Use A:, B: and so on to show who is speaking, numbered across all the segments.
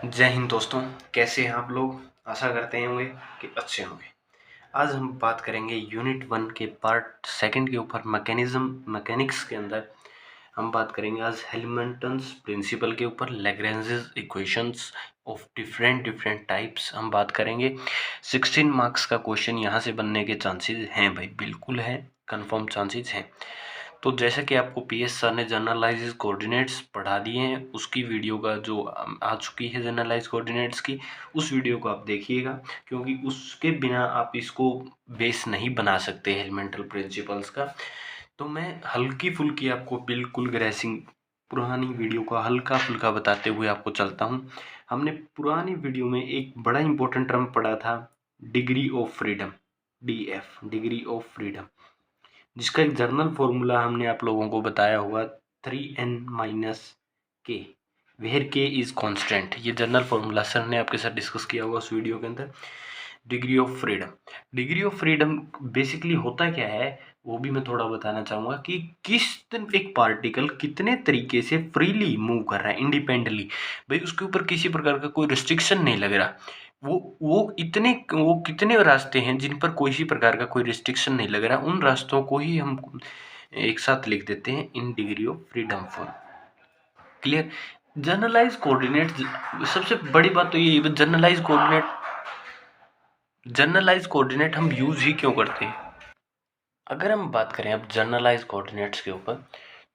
A: जय हिंद दोस्तों, कैसे हैं आप लोग। आशा करते होंगे कि अच्छे होंगे। आज हम बात करेंगे यूनिट 1 के पार्ट सेकंड के ऊपर मैकेनिक्स के अंदर हम बात करेंगे आज हेल्महोल्ट्ज़ प्रिंसिपल के ऊपर, Lagrange's equations of different types हम बात करेंगे। 16 मार्क्स का क्वेश्चन यहाँ से बनने के चांसेस हैं भाई, बिल्कुल है, कंफर्म चांसेस हैं। तो जैसा कि आपको पीएस सर ने जनरलाइज कोऑर्डिनेट्स पढ़ा दिए हैं, उसकी वीडियो का जो आ चुकी है जनरलाइज कोऑर्डिनेट्स की, उस वीडियो को आप देखिएगा, क्योंकि उसके बिना आप इसको बेस नहीं बना सकते एलिमेंटल प्रिंसिपल्स का। तो मैं हल्की फुल्की आपको बिल्कुल ग्रेसिंग पुरानी वीडियो का हल्का फुल्का बताते हुए आपको चलता हूँ। हमने पुरानी वीडियो में एक बड़ा इंपॉर्टेंट टर्म पढ़ा था, degree of freedom, DF, degree of freedom, जिसका एक जर्नल फॉर्मूला हमने आप लोगों को बताया हुआ 3n-k, where k is constant. ये जर्नल फॉर्मूला सर ने आपके साथ डिस्कस किया हुआ उस वीडियो के अंदर। Degree of freedom, degree of freedom basically होता क्या है वो भी मैं थोड़ा बताना चाहूँगा कि किस एक पार्टिकल कितने तरीके से फ्रीली मूव कर रहा है इंडिपेंडेंटली, भाई उसके ऊपर किसी प्रकार का कोई रिस्ट्रिक्शन नहीं लग रहा। वो कितने रास्ते हैं जिन पर कोई सी प्रकार का कोई रिस्ट्रिक्शन नहीं लग रहा, उन रास्तों को ही हम एक साथ लिख देते हैं in degree of freedom form. Clear. Generalise coordinate, सबसे बड़ी बात तो ये जनरलाइज कोऑर्डिनेट हम यूज ही क्यों करते हैं। अगर हम बात करें अब जनरलाइज कोऑर्डिनेट्स के ऊपर,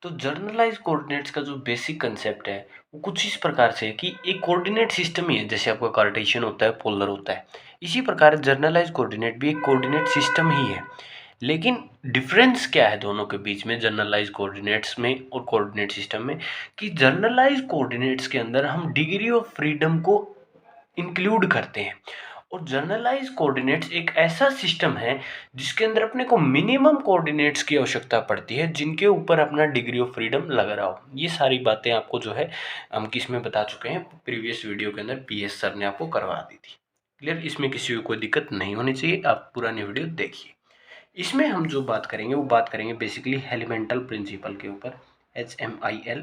A: तो जनरलाइज कोऑर्डिनेट्स का जो बेसिक कंसेप्ट है वो कुछ इस प्रकार से है कि एक कोऑर्डिनेट सिस्टम ही है, जैसे आपका कार्टेशियन होता है, पोलर होता है, इसी प्रकार जनरलाइज कोऑर्डिनेट भी एक कोऑर्डिनेट सिस्टम ही है। लेकिन डिफरेंस क्या है दोनों के बीच में, जनरलाइज कोऑर्डिनेट्स में और कोऑर्डिनेट सिस्टम में, कि जनरलाइज कोऑर्डिनेट्स के अंदर हम डिग्री ऑफ फ्रीडम को इंक्लूड करते हैं, और जनरलाइज कोऑर्डिनेट्स एक ऐसा सिस्टम है जिसके अंदर अपने को मिनिमम कोऑर्डिनेट्स की आवश्यकता पड़ती है जिनके ऊपर अपना डिग्री ऑफ फ्रीडम लग रहा हो। ये सारी बातें आपको जो है हम किस में बता चुके हैं, प्रीवियस वीडियो के अंदर पीएस सर ने आपको करवा दी थी। क्लियर, इसमें किसी को कोई दिक्कत नहीं होनी चाहिए, आप पुरानी वीडियो देखिए। इसमें हम जो बात करेंगे वो बात करेंगे बेसिकली हेलिमेंटल प्रिंसिपल के ऊपर, HMIL,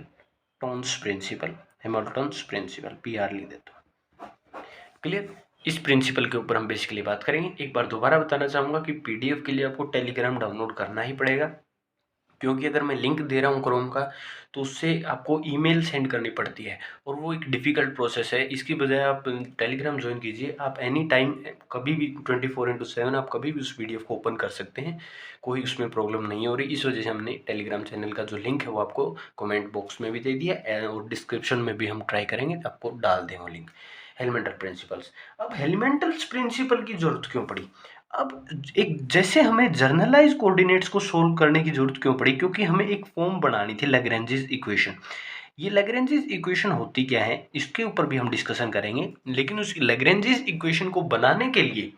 A: टोन्स प्रिंसिपल, हेमिल्टन्स प्रिंसिपल, PR लिख देता हूँ। क्लियर, इस प्रिंसिपल के ऊपर हम बेसिकली बात करेंगे। एक बार दोबारा बताना चाहूँगा कि PDF के लिए आपको टेलीग्राम डाउनलोड करना ही पड़ेगा, क्योंकि अगर मैं लिंक दे रहा हूँ क्रोम का तो उससे आपको ईमेल सेंड करनी पड़ती है और वो एक डिफ़िकल्ट प्रोसेस है। इसकी बजाय आप टेलीग्राम ज्वाइन कीजिए, आप एनी टाइम कभी भी 24/7 आप कभी भी उस PDF को ओपन कर सकते हैं, कोई उसमें प्रॉब्लम नहीं हो रही। इस वजह से हमने टेलीग्राम चैनल का जो लिंक है वो आपको कमेंट बॉक्स में भी दे दिया और डिस्क्रिप्शन में भी हम ट्राई करेंगे, आपको डाल देंगे लिंक। हेलिमेंटल प्रिंसिपल्स, अब हेलिमेंटल प्रिंसिपल की जरूरत क्यों पड़ी। अब एक जैसे हमें जर्नलाइज कोऑर्डिनेट्स को सोल्व करने की जरूरत क्यों पड़ी, क्योंकि हमें एक फॉर्म बनानी थी लैग्रेंजेस इक्वेशन। ये लैग्रेंजेस इक्वेशन होती क्या है इसके ऊपर भी हम डिस्कशन करेंगे, लेकिन उस लैग्रेंजेस इक्वेशन को बनाने के लिए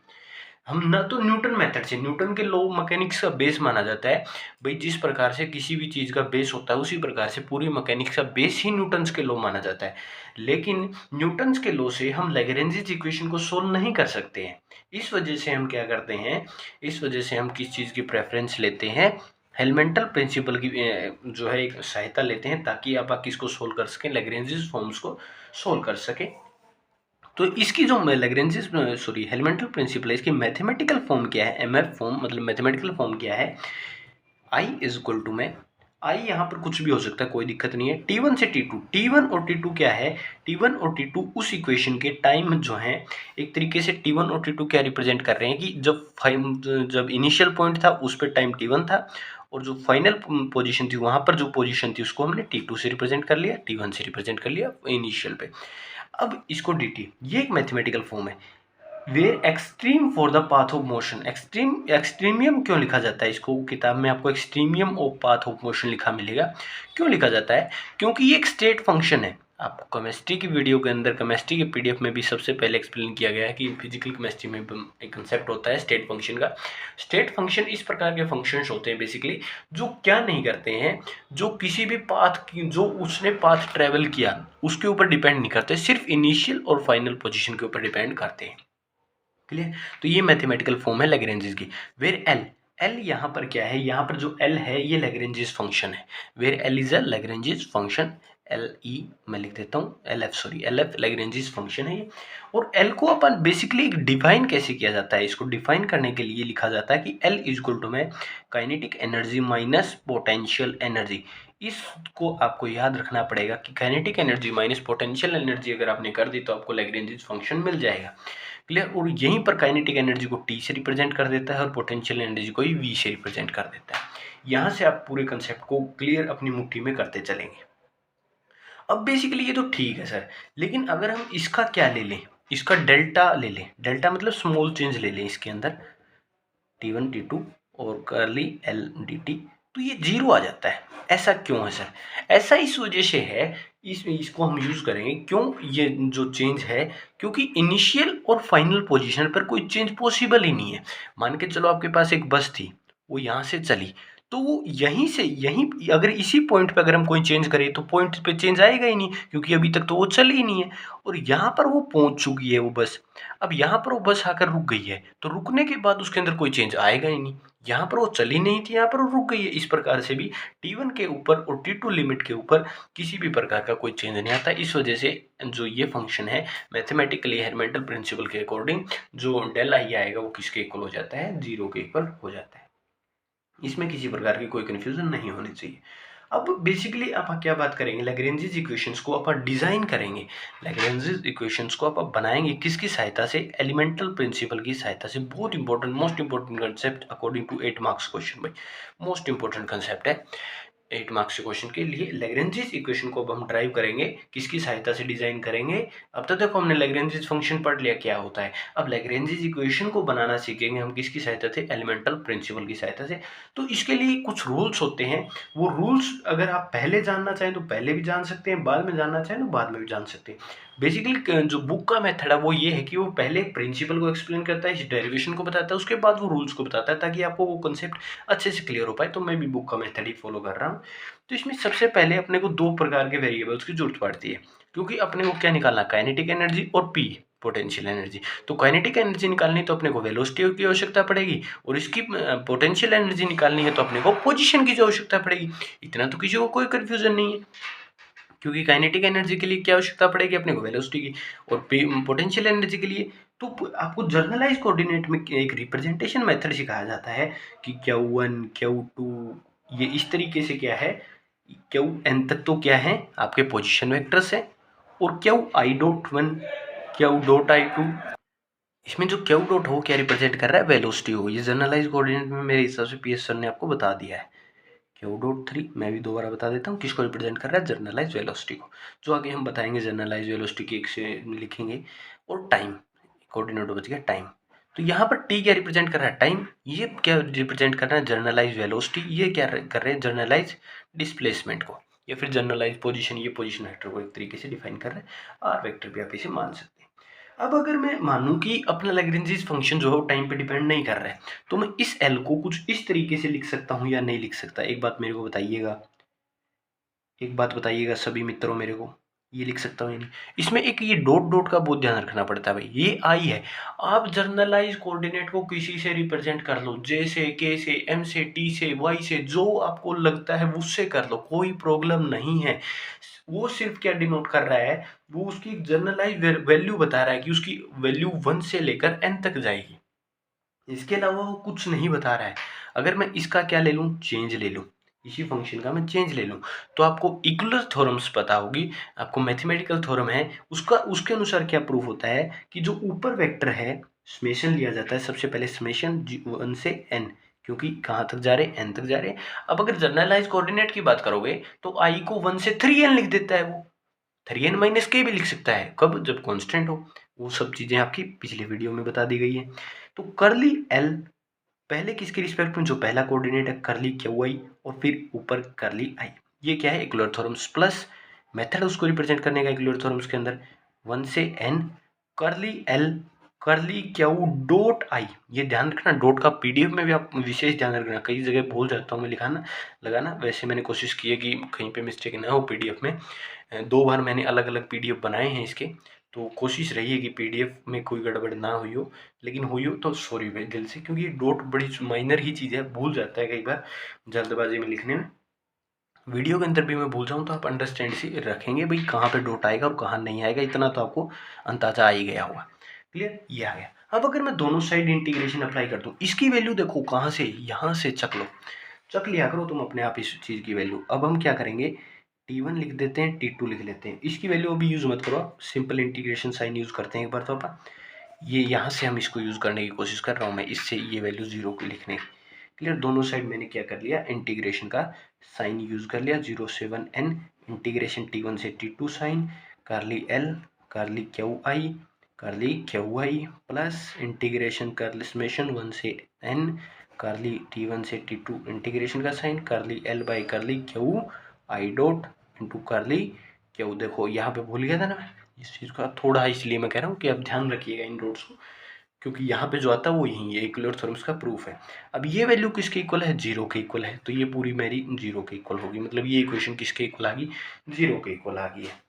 A: हम ना तो न्यूटन मेथड से, न्यूटन के लॉ मैकेनिक्स का बेस माना जाता है भाई, जिस प्रकार से किसी भी चीज़ का बेस होता है उसी प्रकार से पूरी मैकेनिक्स का बेस ही न्यूटन्स के लॉ माना जाता है। लेकिन न्यूटन्स के लॉ से हम लैग्रेंजेस इक्वेशन को सोल्व नहीं कर सकते हैं। इस वजह से हम क्या करते हैं, इस वजह से हम किस चीज़ की प्रेफरेंस लेते हैं, हेल्मेंटल प्रिंसिपल की जो है एक सहायता लेते हैं, ताकि आप किसको सोल्व कर सकें, लैग्रेंजेस फॉर्म्स को सोल्व कर सकें। तो इसकी जो लैग्रेंजेस हेल्मेंटल प्रिंसिपल है, इसकी मैथमेटिकल फॉर्म क्या है, MF फॉर्म, मतलब मैथमेटिकल फॉर्म क्या है, I इज इक्वल टू में, आई यहाँ पर कुछ भी हो सकता है, कोई दिक्कत नहीं है, T1 से T2, T1 और T2 क्या है, T1 और T2 उस इक्वेशन के टाइम जो है, एक तरीके से T1 और T2 क्या रिप्रेजेंट कर रहे हैं कि जब इनिशियल पॉइंट था उस पर टाइम T1 था, और जो फाइनल पोजीशन थी वहाँ पर जो पोजीशन थी उसको हमने T2 से रिप्रेजेंट कर लिया, T1 से रिप्रेजेंट कर लिया इनिशियल पे। अब इसको dt, ये एक मैथमेटिकल फॉर्म है, where extreme for the path of motion, extremum क्यों लिखा जाता है, इसको किताब में आपको extremum of path of motion लिखा मिलेगा। क्यों लिखा जाता है, क्योंकि ये एक स्टेट फंक्शन है। आपको केमिस्ट्री की वीडियो के अंदर, केमिस्ट्री के PDF में भी सबसे पहले एक्सप्लेन किया गया है कि फिजिकल केमिस्ट्री में एक कंसेप्ट होता है स्टेट फंक्शन का। स्टेट फंक्शन इस प्रकार के फंक्शंस होते हैं बेसिकली, जो क्या नहीं करते हैं, जो किसी भी पाथ की, जो उसने पाथ ट्रेवल किया उसके ऊपर डिपेंड नहीं करते, सिर्फ इनिशियल और फाइनल पोजीशन के ऊपर डिपेंड करते हैं। क्लियर, तो ये मैथमेटिकल फॉर्म है लैग्रेंजेस की। वेयर एल यहाँ पर क्या है, यहाँ पर जो L है ये लैग्रेंजेस फंक्शन है, where L is a Lagrange's function, L E मैं लिख देता हूँ L F, sorry L F Lagrange's function है ये। और एल को अपन बेसिकली डिफाइन कैसे किया जाता है, इसको डिफाइन करने के लिए लिखा जाता है कि एल इज इक्वल टू में kinetic energy minus potential energy. इसको आपको याद रखना पड़ेगा कि kinetic energy minus potential energy अगर आपने कर दी तो आपको लैग्रेंजिस फंक्शन मिल जाएगा। क्लियर। और यहीं पर काइनेटिक एनर्जी को टी से रिप्रेजेंट कर देता है और पोटेंशियल एनर्जी को ही वी से रिप्रेजेंट कर देता है। यहाँ से आप पूरे कंसेप्ट को क्लियर अपनी मुट्ठी में करते चलेंगे। अब बेसिकली ये तो ठीक है सर, लेकिन अगर हम इसका क्या ले लें, इसका डेल्टा ले लें, डेल्टा मतलब स्मॉल चेंज ले लें इसके अंदर T1 T2 और करली एल डी टी, तो ये जीरो आ जाता है। ऐसा क्यों है सर? ऐसा इस वजह से है, इसको हम यूज़ करेंगे क्यों ये जो चेंज है, क्योंकि इनिशियल और फाइनल पोजीशन पर कोई चेंज पॉसिबल ही नहीं है। मान के चलो आपके पास एक बस थी, वो यहाँ से चली, तो वो यहीं से यहीं अगर इसी पॉइंट पे अगर हम कोई चेंज करें तो पॉइंट पे चेंज आएगा ही नहीं, क्योंकि अभी तक तो वो चली ही नहीं है। और यहाँ पर वो पहुँच चुकी है वो बस, अब यहाँ पर वो बस आकर रुक गई है, तो रुकने के बाद उसके अंदर कोई चेंज आएगा ही नहीं। यहाँ पर वो चली नहीं थी, यहाँ पर वो रुक गई है। इस प्रकार से भी T1 के ऊपर और T2 लिमिट के ऊपर किसी भी प्रकार का कोई चेंज नहीं आता। इस वजह से जो ये फंक्शन है मैथमेटिकली हेरमेंटल प्रिंसिपल के अकॉर्डिंग जो डेल आई आएगा वो किसके इक्वल हो जाता है, जीरो के इक्वल हो जाता है। इसमें किसी प्रकार की कोई कन्फ्यूजन नहीं होनी चाहिए। अब बेसिकली आप क्या बात करेंगे, लैग्रेंजिस इक्वेशंस को आप डिज़ाइन करेंगे। लैग्रेंजिस इक्वेशंस को आप बनाएंगे किसकी सहायता से, एलिमेंटल प्रिंसिपल की सहायता से। बहुत important, most important concept according to 8 marks question भाई, मोस्ट इंपॉर्टेंट कंसेप्ट है 8 मार्क्स के क्वेश्चन के लिए। लैग्रेंजिस इक्वेशन को अब हम ड्राइव करेंगे, किसकी सहायता से डिजाइन करेंगे। अब तो देखो हमने लैग्रेंजिस फंक्शन पढ़ लिया क्या होता है, अब लैग्रेंजिस इक्वेशन को बनाना सीखेंगे हम किसकी सहायता से, एलिमेंटल प्रिंसिपल की सहायता से। तो इसके लिए कुछ रूल्स होते हैं, वो रूल्स अगर आप पहले जानना चाहें तो पहले भी जान सकते हैं, बाद में जानना चाहें तो बाद में भी जान सकते हैं। बेसिकली जो बुक का मेथड है वो ये है कि वो पहले प्रिंसिपल को एक्सप्लेन करता है, इस डेरिवेशन को बताता है, उसके बाद वो रूल्स को बताता है, ताकि आपको वो कंसेप्ट अच्छे से क्लियर हो पाए। तो मैं भी बुक का मेथड ही फॉलो कर रहा हूँ। तो इसमें सबसे पहले अपने को दो प्रकार के वेरिएबल्स की जरूरत पड़ती है, क्योंकि अपने को क्या निकालना, काइनेटिक एनर्जी और पी पोटेंशियल एनर्जी। तो काइनेटिक एनर्जी निकालनी तो अपने को वेलोसिटी की आवश्यकता पड़ेगी, और इसकी पोटेंशियल एनर्जी निकालनी है तो अपने को पोजीशन की जो आवश्यकता पड़ेगी। इतना तो किसी को कोई कंफ्यूजन नहीं है, क्योंकि काइनेटिक एनर्जी के लिए क्या आवश्यकता पड़ेगी, अपने को वेलोसिटी की, और पोटेंशियल एनर्जी के लिए तो आपको जर्नलाइज कोऑर्डिनेट में एक रिप्रेजेंटेशन मेथड सिखाया जाता है कि Q1 Q2 ये इस तरीके से क्या है, क्यू एन तक तो क्या है आपके पोजीशन वेक्टर्स है, और q i dot one q dot i two, इसमें जो क्यू डॉट हो क्या रिप्रेजेंट कर रहा है, वेलोसिटी हो। ये जर्नलाइज कोऑर्डिनेट में मेरे हिसाब से पीएस सर ने आपको बता दिया है। क्यू डॉट थ्री मैं भी दोबारा बता देता हूँ किसको रिप्रेजेंट कर रहा है, जर्नलाइज वेलोसिटी को, जो आगे हम बताएंगे जर्नलाइज वेलोसिटी की एक से लिखेंगे। और टाइम कोऑर्डिनेट बच गया टाइम, तो यहाँ पर टी क्या रिप्रेजेंट कर रहा है, टाइम। ये क्या रिप्रेजेंट कर रहा है, जर्नलाइज वेलोसिटी। ये क्या कर रहे हैं, जर्नलाइज डिस्प्लेसमेंट को, या फिर जर्नलाइज पोजीशन, ये पोजीशन वेक्टर को एक तरीके से डिफाइन कर रहे हैं। आर वेक्टर भी आप इसे मान सकते हैं। अब अगर मैं मानूं कि अपना लैग्रेंजिस फंक्शन जो है वो टाइम पे डिपेंड नहीं कर रहा है, तो मैं इस एल को कुछ इस तरीके से लिख सकता हूँ या नहीं लिख सकता, एक बात मेरे को बताइएगा, एक बात बताइएगा सभी मित्रों मेरे को, ये लिख सकता हूँ या नहीं। इसमें एक ये डॉट डॉट का बहुत ध्यान रखना पड़ता है भाई, ये आई है। आप जर्नलाइज कोऑर्डिनेट को किसी से रिप्रेजेंट कर लो, जे से, के से, एम से, टी से, वाई से, जो आपको लगता है उससे कर लो, कोई प्रॉब्लम नहीं है। वो सिर्फ क्या डिनोट कर रहा है, वो उसकी जर्नलाइज वैल्यू बता रहा है कि उसकी वैल्यू 1 से लेकर n तक जाएगी, इसके अलावा वो कुछ नहीं बता रहा है। अगर मैं इसका क्या ले लूँ, चेंज ले लूँ, इसी फंक्शन का मैं चेंज ले लूँ, तो आपको इक्वलर थ्योरम्स पता होगी, आपको मैथमेटिकल थ्योरम है उसका, उसके अनुसार क्या प्रूफ होता है कि जो ऊपर वेक्टर है समेशन लिया जाता है सबसे पहले, समेशन 1 से n, क्योंकि कहाँ तक जा रहे हैं, n तक जा रहे हैं। अब अगर जर्नलाइज कोऑर्डिनेट की बात करोगे तो i को 1 से 3n लिख देता है, वो 3n माइनस के भी लिख सकता है, कब, जब कांस्टेंट हो। वो सब चीज़ें आपकी पिछले वीडियो में बता दी गई है। तो करली एल पहले किसके रिस्पेक्ट में, जो पहला कोऑर्डिनेट है करली क्यू आई, और फिर ऊपर करली आई, ये क्या है, इक्वलर थ्योरम्स प्लस मेथड उसको रिप्रेजेंट करने का इक्वलर थ्योरम्स के अंदर 1 से n करली एल करली क्यू डॉट आई। ये ध्यान रखना, डॉट का पीडीएफ में भी आप विशेष ध्यान रखना, कई जगह भूल जाता हूँ मैं लिखाना लगाना, वैसे मैंने कोशिश की है कि कहीं पे मिस्टेक ना हो पीडीएफ में। 2 बार मैंने अलग अलग पीडीएफ बनाए हैं इसके, तो कोशिश रही है कि पीडीएफ में कोई गड़बड़ ना हुई हो, लेकिन हुई हो तो सॉरी भाई दिल से, क्योंकि ये डॉट बड़ी माइनर ही चीज़ है, भूल जाता है कई बार जल्दबाजी में लिखने में। वीडियो के अंदर भी मैं भूल जाऊँ तो आप अंडरस्टैंड से रखेंगे भाई कहाँ पे डॉट आएगा और कहाँ नहीं आएगा, इतना तो आपको अंदाजा आ ही गया होगा। क्लियर, ये आ गया। अब अगर मैं दोनों साइड इंटीग्रेशन अप्लाई कर दूँ, इसकी वैल्यू देखो कहाँ से, यहाँ से चक लो, चक लिया करो तुम अपने आप इस चीज़ की वैल्यू। अब हम क्या करेंगे, T1 लिख देते हैं, T2 लिख लेते हैं। इसकी वैल्यू अभी यूज़ मत करो, सिंपल इंटीग्रेशन साइन यूज़ करते हैं एक बार तो अपन। ये यहाँ से हम इसको यूज़ करने की कोशिश कर रहा हूँ मैं, इससे ये वैल्यू 0 को लिखने की। क्लियर, दोनों साइड मैंने क्या कर लिया, इंटीग्रेशन का साइन यूज़ कर लिया। 0 से 1n इंटीग्रेशन T1 से T2 साइन करली L करली QI करली QI प्लस इंटीग्रेशन करली समेशन 1 से n करली T1 से T2 इंटीग्रेशन का साइन करली L बाई करली QI डॉट इंटू करली Q। देखो यहाँ पे भूल गया था ना मैं इस चीज़ का थोड़ा, इसलिए मैं कह रहा हूँ कि आप ध्यान रखिएगा इन डॉट्स को, क्योंकि यहाँ पे जो आता है वो यही है, इक्वल थ्योरम्स का प्रूफ है। अब ये वैल्यू किसके इक्वल है, 0 के इक्वल है, तो ये पूरी मेरी 0 के इक्वल होगी, मतलब ये इक्वेशन किसके इक्वल आ गई, 0 के इक्वल आ गई है।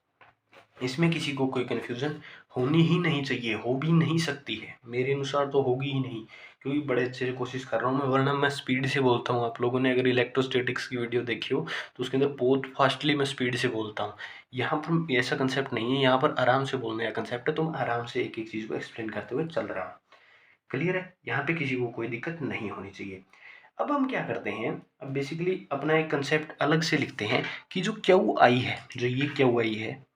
A: इसमें किसी को कोई कन्फ्यूज़न होनी ही नहीं चाहिए, हो भी नहीं सकती है, मेरे अनुसार तो होगी ही नहीं, क्योंकि बड़े अच्छे से कोशिश कर रहा हूँ मैं, वरना मैं स्पीड से बोलता हूँ। आप लोगों ने अगर इलेक्ट्रोस्टैटिक्स की वीडियो देखी हो तो उसके अंदर बहुत फास्टली मैं स्पीड से बोलता हूँ। यहाँ पर ऐसा कंसेप्ट नहीं है, यहाँ पर आराम से बोलने का कंसेप्ट है, तो मैं आराम से एक एक चीज़ को एक्सप्लेन करते हुए चल रहा हूँ। क्लियर है, यहाँ पे किसी को कोई दिक्कत नहीं होनी चाहिए। अब हम क्या करते हैं, अब बेसिकली अपना एक कंसेप्ट अलग से लिखते हैं कि जो क्यू आई है, जो ये क्यू आई है,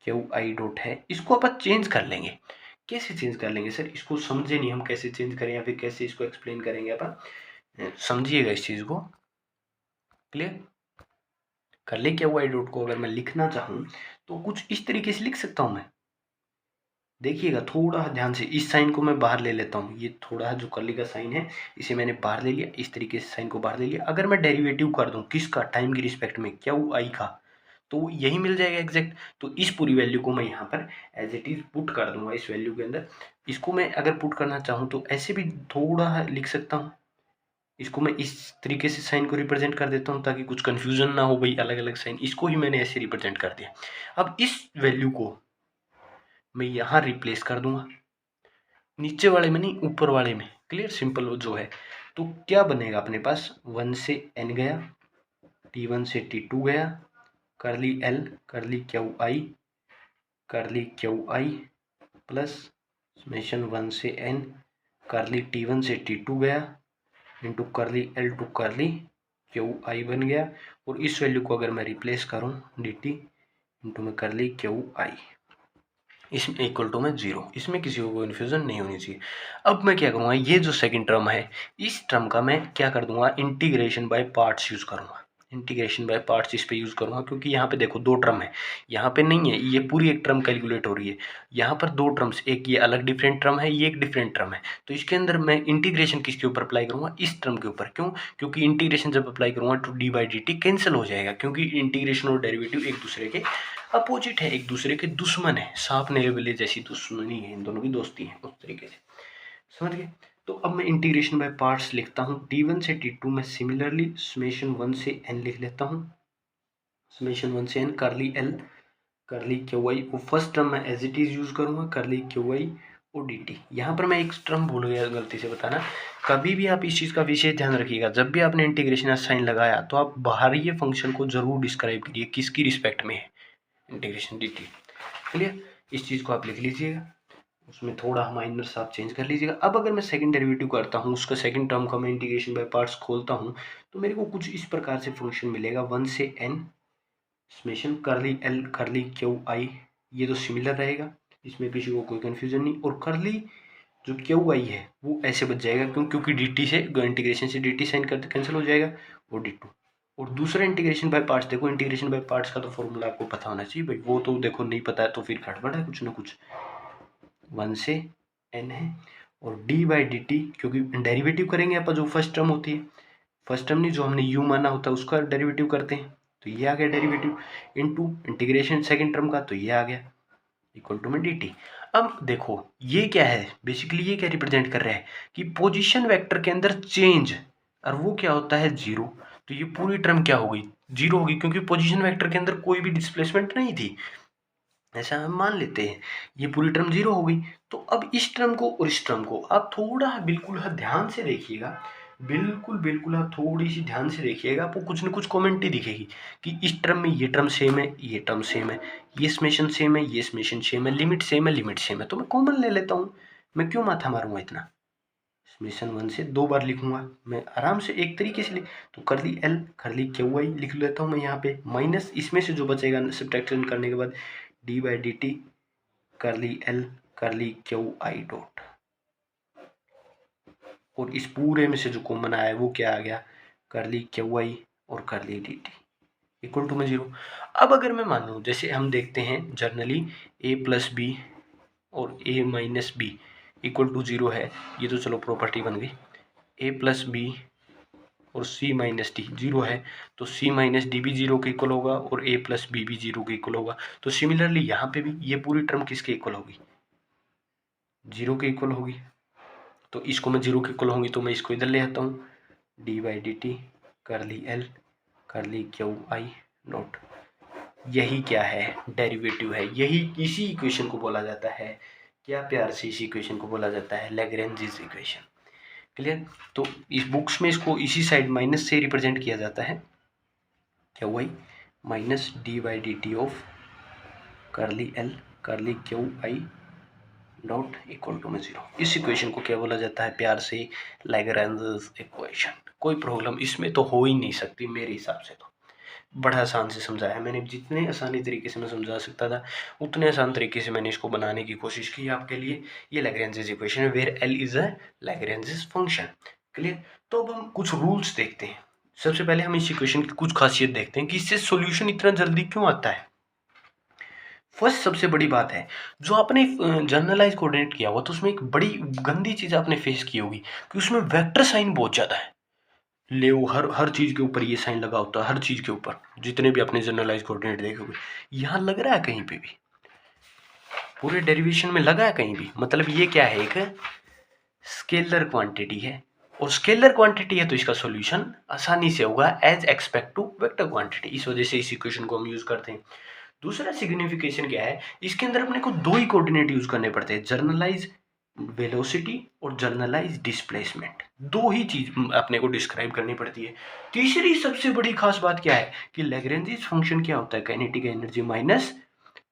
A: क्यू आई डॉट है, इसको अपन चेंज कर लेंगे। कैसे चेंज कर लेंगे सर, इसको समझे नहीं हम, कैसे चेंज करें या फिर कैसे इसको एक्सप्लेन करेंगे अपन, समझिएगा इस चीज़ को। क्लियर, कर ले क्यू आई डॉट को अगर मैं लिखना चाहूँ तो कुछ इस तरीके से लिख सकता हूँ मैं। देखिएगा थोड़ा ध्यान से, इस साइन को मैं बाहर ले लेता हूँ, ये थोड़ा जो कर्ली का साइन है इसे मैंने बाहर ले लिया, इस तरीके से साइन को बाहर ले लिया। अगर मैं डेरिवेटिव कर दूँ किसका, टाइम की रिस्पेक्ट में क्यू आई का, तो यही मिल जाएगा एग्जैक्ट। तो इस पूरी वैल्यू को मैं यहाँ पर एज इट इज पुट कर दूंगा इस वैल्यू के अंदर। इसको मैं अगर पुट करना चाहूँ तो ऐसे भी थोड़ा लिख सकता हूँ, इसको मैं इस तरीके से साइन को रिप्रेजेंट कर देता हूँ ताकि कुछ कन्फ्यूजन ना हो भाई, अलग अलग साइन, इसको ही मैंने ऐसे रिप्रेजेंट कर दिया। अब इस वैल्यू को मैं यहाँ रिप्लेस कर दूंगा, नीचे वाले में नहीं ऊपर वाले में। क्लियर, सिंपल जो है, तो क्या बनेगा अपने पास, 1 से n गया, T1 से T2 गया, करली L करली क्यू आई प्लस समेशन 1 से n करली T1 से T2 गया इंटू करली L टू करली क्यू आई बन गया। और इस वैल्यू को अगर मैं रिप्लेस करूँ डी टी इंटू में करली क्यू आई, इसमें इक्वल टू में 0, इसमें किसी को कन्फ्यूजन नहीं होनी चाहिए। अब मैं क्या करूँगा, ये जो सेकंड टर्म है इस टर्म का मैं क्या कर दूंगा, इंटीग्रेशन बाय पार्ट्स यूज़ करूँगा। इंटीग्रेशन बाय पार्ट्स इस पे यूज़ करूँगा, क्योंकि यहाँ पे देखो दो टर्म है, यहाँ पे नहीं है, ये पूरी एक टर्म कैलकुलेट हो रही है, यहाँ पर दो टर्म्स, एक ये अलग डिफरेंट टर्म है, ये एक डिफरेंट टर्म है। तो इसके अंदर मैं इंटीग्रेशन किसके ऊपर अप्लाई करूँगा, इस टर्म के ऊपर। क्यों, क्योंकि इंटीग्रेशन जब अप्लाई करूँगा तो D by d T cancel हो जाएगा, क्योंकि इंटीग्रेशन और डेरिवेटिव एक दूसरे के अपोजिट है, एक दूसरे के दुश्मन है, सांप नेवले जैसी दुश्मनी है, इन दोनों की दोस्ती है, उस तरीके से समझ गए। तो अब मैं इंटीग्रेशन बाय पार्ट्स लिखता हूँ, T1 से T2 में सिमिलरली समेशन 1 से n लिख लेता हूँ, समेशन 1 से n करली L करली क्यू आई, वो फर्स्ट टर्म मैं एज इट इज यूज करूँगा, करली क्यू आई और डी टी। यहाँ पर मैं एक टर्म भूल गया गलती से बताना, कभी भी आप इस चीज़ का विशेष ध्यान रखिएगा, जब भी आपने इंटीग्रेशन का साइन लगाया तो आप बाहरी फंक्शन को जरूर डिस्क्राइब करिए किसकी रिस्पेक्ट में है, इंटीग्रेशन डी टी। क्लियर, इस चीज़ को आप लिख लीजिएगा, उसमें थोड़ा माइनर आप चेंज कर लीजिएगा। अब अगर मैं सेकंड डेरिवेटिव करता हूँ, उसका सेकंड टर्म का मैं इंटीग्रेशन बाय पार्ट्स खोलता हूँ, तो मेरे को कुछ इस प्रकार से फंक्शन मिलेगा, 1 से n समेशन करली L करली क्यू आई, ये तो सिमिलर रहेगा, इसमें किसी को कोई कन्फ्यूजन नहीं। और करली जो क्यू आई है वो ऐसे बच जाएगा, क्योंकि डी टी से इंटीग्रेशन से डी टी साइन करते कैंसिल हो जाएगा, और डी टू। और दूसरा इंटीग्रेशन बाय पार्ट्स, देखो इंटीग्रेशन बाय पार्ट्स का तो फॉर्मूला आपको पता होना चाहिए भाई, वो तो देखो नहीं पता है तो फिर गड़बड़ है कुछ ना कुछ। 1 से n है और डी बाई डी टी, क्योंकि डेरिवेटिव करेंगे अपन, जो फर्स्ट टर्म होती है, फर्स्ट टर्म नहीं जो हमने u माना होता है उसका डेरिवेटिव करते हैं, तो ये आ गया derivative, into integration second term का, तो ये आ गया इक्वल टू में डी टी। अब देखो ये क्या है, बेसिकली ये क्या रिप्रेजेंट कर रहा है कि पोजीशन वेक्टर के अंदर चेंज, और वो क्या होता है 0। तो ये पूरी टर्म क्या हो गई, 0 होगी, क्योंकि पोजीशन वेक्टर के अंदर कोई भी डिस्प्लेसमेंट नहीं थी, ऐसा हम मान लेते हैं, ये पूरी टर्म 0 हो गई। तो अब इस टर्म को और इस टर्म को आप थोड़ा बिल्कुल ध्यान से देखिएगा, बिल्कुल बिल्कुल, आप थोड़ी सी ध्यान से देखिएगा, आपको कुछ न कुछ कॉमेंट ही दिखेगी कि इस टर्म में ये टर्म सेम है, ये टर्म सेम है, ये समेशन सेम है, ये समेशन सेम है, लिमिट सेम है, लिमिट सेम है, तो मैं कॉमन ले लेता हूँ। मैं क्यों माथा मारूंगा इतना, समेशन 1 से 2 बार लिखूंगा मैं आराम से एक तरीके से तो करली एल करली क्यू आई लिख लेता हूँ मैं यहाँ पे, माइनस इसमें से जो बचेगा सब्ट्रैक्शन करने के बाद डी बाई डी टी करली l curly q i dot, और इस पूरे में से जो कॉमन आया है वो क्या आ गया, करली क्यू आई और करली डी टी इक्वल टू में 0। अब अगर मैं मान लूँ, जैसे हम देखते हैं जनरली ए प्लस बी और ए माइनस बी इक्वल टू 0 है, ये तो चलो प्रॉपर्टी बन गई। ए प्लस बी और सी माइनस डी 0 है, तो सी माइनस डी भी 0 के इक्वल होगा और ए प्लस बी भी 0 के इक्वल होगा। तो सिमिलरली यहाँ पे भी ये पूरी टर्म किसके इक्वल होगी, 0 के इक्वल होगी। तो इसको मैं 0 के इक्वल होंगी तो मैं इसको इधर ले आता हूँ, डी बाई डी टी करली एल करली क्यू आई नोट। यही क्या है, डेरिवेटिव है। यही इसी इक्वेशन को बोला जाता है, क्या प्यार से इसी इक्वेशन को बोला जाता है, लैग्रेंजेस इक्वेशन। क्लियर। तो इस बुक्स में इसको इसी साइड माइनस से रिप्रेजेंट किया जाता है, क्या हुआ, minus d by d t of curly l curly q i dot equal to में 0। इस इक्वेशन को क्या बोला जाता है प्यार से, लैग्रेंजेस इक्वेशन। कोई प्रॉब्लम इसमें तो हो ही नहीं सकती मेरे हिसाब से। तो बड़ा आसान से समझाया है मैंने, जितने आसानी तरीके से मैं समझा सकता था उतने आसान तरीके से मैंने इसको बनाने की कोशिश की आपके लिए। ये लैग्रेंजेस इक्वेशन है where l is a Lagrange's function. Clear. तो अब हम कुछ रूल्स देखते हैं। सबसे पहले हम इस इक्वेशन की कुछ खासियत देखते हैं कि इससे सॉल्यूशन इतना जल्दी क्यों आता है। फर्स्ट सबसे बड़ी बात है, जो आपने जर्नलाइज कोऑर्डिनेट किया हुआ तो उसमें एक बड़ी गंदी चीज आपने फेस की होगी कि उसमें वेक्टर साइन बहुत ज्यादा है। ले वो हर चीज के ऊपर ये साइन लगा होता है, हर चीज के ऊपर जितने भी अपने जर्नलाइज कोऑर्डिनेट देखोगे यहाँ लग रहा है, कहीं पे भी पूरे डेरिवेशन में लगा है कहीं भी। मतलब ये क्या है, एक स्केलर क्वांटिटी है, और स्केलर क्वांटिटी है तो इसका सॉल्यूशन आसानी से होगा as expect to vector quantity. इस वजह से इस इक्वेशन को हम यूज करते हैं। दूसरा सिग्निफिकेशन क्या है, इसके अंदर अपने को दो ही कोऑर्डिनेट यूज करने पड़ते हैं, जर्नलाइज वेलोसिटी और जर्नलाइज डिस्प्लेसमेंट। दो ही चीज अपने को डिस्क्राइब करनी पड़ती है। तीसरी सबसे बड़ी खास बात क्या है कि लैग्रेंजेस फंक्शन क्या होता है, kinetic energy minus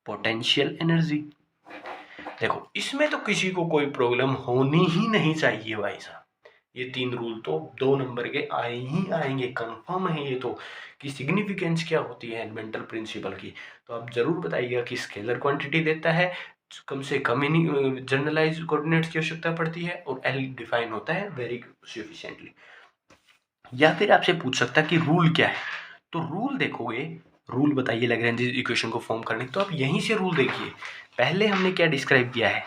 A: potential energy. देखो इसमें तो किसी को कोई प्रॉब्लम होनी ही नहीं चाहिए भाई साहब। ये 3 रूल तो 2 नंबर के आए ही आएंगे, कंफर्म है ये तो, कि सिग्निफिकेंस क्या होती है एलिमेंटल प्रिंसिपल की। तो आप जरूर बताइएगा कि स्केलर क्वांटिटी देता है, कम से कम जनरलाइज कोऑर्डिनेट्स की आवश्यकता पड़ती है, और एल डिफाइन होता है वेरी सफिशिएंटली। या फिर आपसे पूछ सकता है कि रूल क्या है, तो रूल देखोगे, रूल बताइए लैग्रेंज इक्वेशन को फॉर्म करने, तो आप यहीं से रूल देखिए। पहले हमने क्या डिस्क्राइब किया है,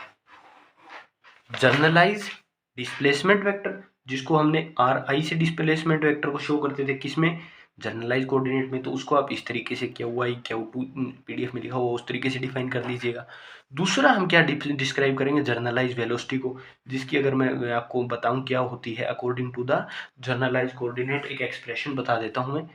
A: जर्नलाइज डिस्प्लेसमेंट वेक्टर, जिसको हमने आर आई से डिस्प्लेसमेंट वेक्टर को शो करते थे किसमें, जर्नलाइज कोऑर्डिनेट में। तो उसको आप इस तरीके से q i q two PDF में लिखा हुआ उस तरीके से डिफाइन कर लीजिएगा। दूसरा हम क्या डिस्क्राइब करेंगे, जर्नलाइज वेलोसिटी को, जिसकी अगर मैं आपको बताऊं क्या होती है according to the generalise coordinate, एक एक्सप्रेशन बता देता हूं मैं,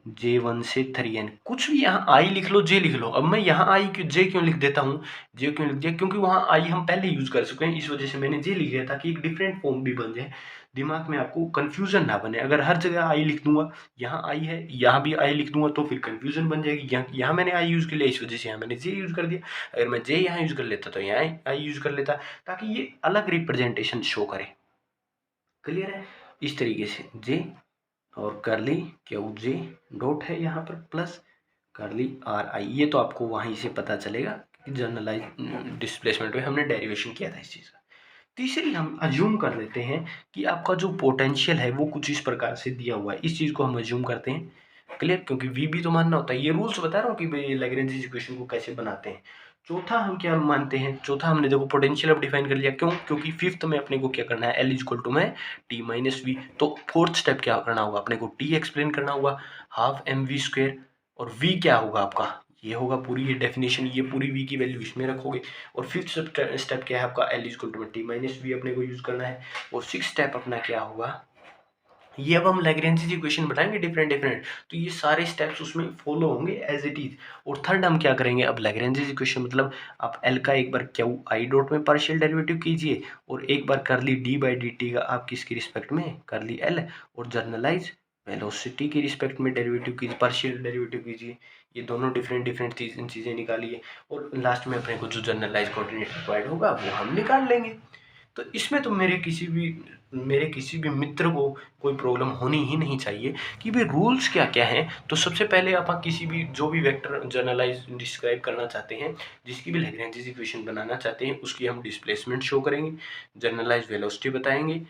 A: J1 से 3n, कुछ भी यहाँ आई लिख लो, जे लिख लो। अब मैं यहाँ आई क्यों जे क्यों लिख देता हूँ, जे क्यों लिख दिया, क्योंकि वहाँ आई हम पहले यूज कर चुके हैं, इस वजह से मैंने जे लिख दिया ताकि एक डिफरेंट फॉर्म भी बन जाए, दिमाग में आपको कंफ्यूजन ना बने। अगर हर जगह आई लिख दूंगा, यहाँ आई है यहाँ भी आई लिख दूंगा तो फिर कंफ्यूजन बन जाएगी। यहाँ मैंने आई यूज कर लिया, इस वजह से यहाँ मैंने जे यूज कर दिया। अगर मैं जे यहाँ यूज कर लेता तो यहाँ आई यूज कर लेता, ताकि ये अलग रिप्रेजेंटेशन शो करे। क्लियर है। इस तरीके से जे और करली क्यू जे डॉट है यहाँ पर प्लस करली आर आई, ये तो आपको वहीं से पता चलेगा कि जर्नलाइज डिस्प्लेसमेंट में हमने डेरिवेशन किया था इस चीज़ का। तीसरी हम अज्यूम कर लेते हैं कि आपका जो पोटेंशियल है वो कुछ इस प्रकार से दिया हुआ है, इस चीज़ को हम अज्यूम करते हैं। क्लियर, क्योंकि वी भी तो मानना होता है। ये रूल्स बता रहा हूँ कि भाई लैग्रेंज इक्वेशन को कैसे बनाते हैं। चौथा हम क्या मानते हैं, चौथा हमने देखो पोटेंशियल अब डिफाइन कर लिया, क्यों, क्योंकि फिफ्थ में अपने को क्या करना है, एल इक्वल टू में टी माइनस वी। तो फोर्थ स्टेप क्या करना होगा, अपने को टी एक्सप्लेन करना होगा, हाफ एम वी स्क्वेयर, और वी क्या होगा आपका, ये होगा पूरी ये डेफिनेशन, ये पूरी वी की वैल्यू इसमें रखोगे। और फिफ्थ स्टेप क्या है आपका, एल इक्वल टू में टी माइनस वी अपने को यूज करना है। और सिक्स स्टेप अपना क्या होगा, ये अब हम लैग्रेंज इक्वेशन बनाएंगे डिफरेंट डिफरेंट, तो ये सारे स्टेप्स उसमें फॉलो होंगे एज इट इज। और थर्ड हम क्या करेंगे, अब लैग्रेंज इक्वेशन मतलब आप एल का एक बार क्यू आई डॉट में पार्शियल डेरिवेटिव कीजिए, और एक बार कर ली डी बाई डी टी का आप किसकी रिस्पेक्ट में कर ली एल, और जर्नलाइज वेलोसिटी की रिस्पेक्ट में डेरिवेटिव कीजिए, पार्शियल डेरिवेटिव कीजिए। ये दोनों डिफरेंट डिफरेंट चीज़ें निकालिए, और लास्ट में अपने को जो जर्नलाइज कोऑर्डिनेट रिक्वायर्ड होगा वो हम निकाल लेंगे। तो इसमें तो मेरे किसी भी मित्र को कोई प्रॉब्लम होनी ही नहीं चाहिए कि भाई रूल्स क्या क्या हैं। तो सबसे पहले आप किसी भी जो भी वेक्टर जर्नलाइज डिस्क्राइब करना चाहते हैं, जिसकी भी लैग्रेंज इक्वेशन बनाना चाहते हैं, उसकी हम डिस्प्लेसमेंट शो करेंगे, जर्नलाइज वेलोसिटी बताएंगे,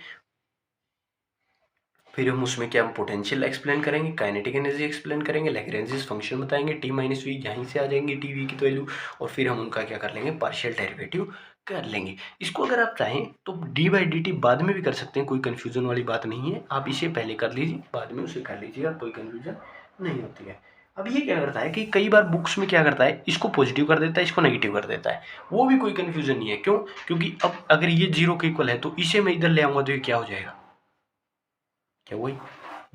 A: फिर हम उसमें क्या हम पोटेंशियल एक्सप्लेन करेंगे, काइनेटिक एनर्जी एक्सप्लेन करेंगे, लैग्रेंज फंक्शन बताएंगे, टी माइनस वी यहीं से आ जाएंगे टी वी की तो वैल्यू, और फिर हम उनका क्या कर लेंगे, पार्शियल डेरिवेटिव कर लेंगे। इसको अगर आप चाहें तो डी बाई डी टी बाद में भी कर सकते हैं, कोई कन्फ्यूजन वाली बात नहीं है। आप इसे पहले कर लीजिए, बाद में उसे कर लीजिएगा, कोई कन्फ्यूजन नहीं होती है। अब ये क्या करता है कि कई बार बुक्स में क्या करता है, इसको पॉजिटिव कर देता है, इसको नेगेटिव कर देता है, वो भी कोई कन्फ्यूजन नहीं है। क्यों? क्योंकि अब अगर ये जीरो के इक्वल है तो इसे मैं इधर ले आऊंगा तो ये क्या हो जाएगा, क्या वही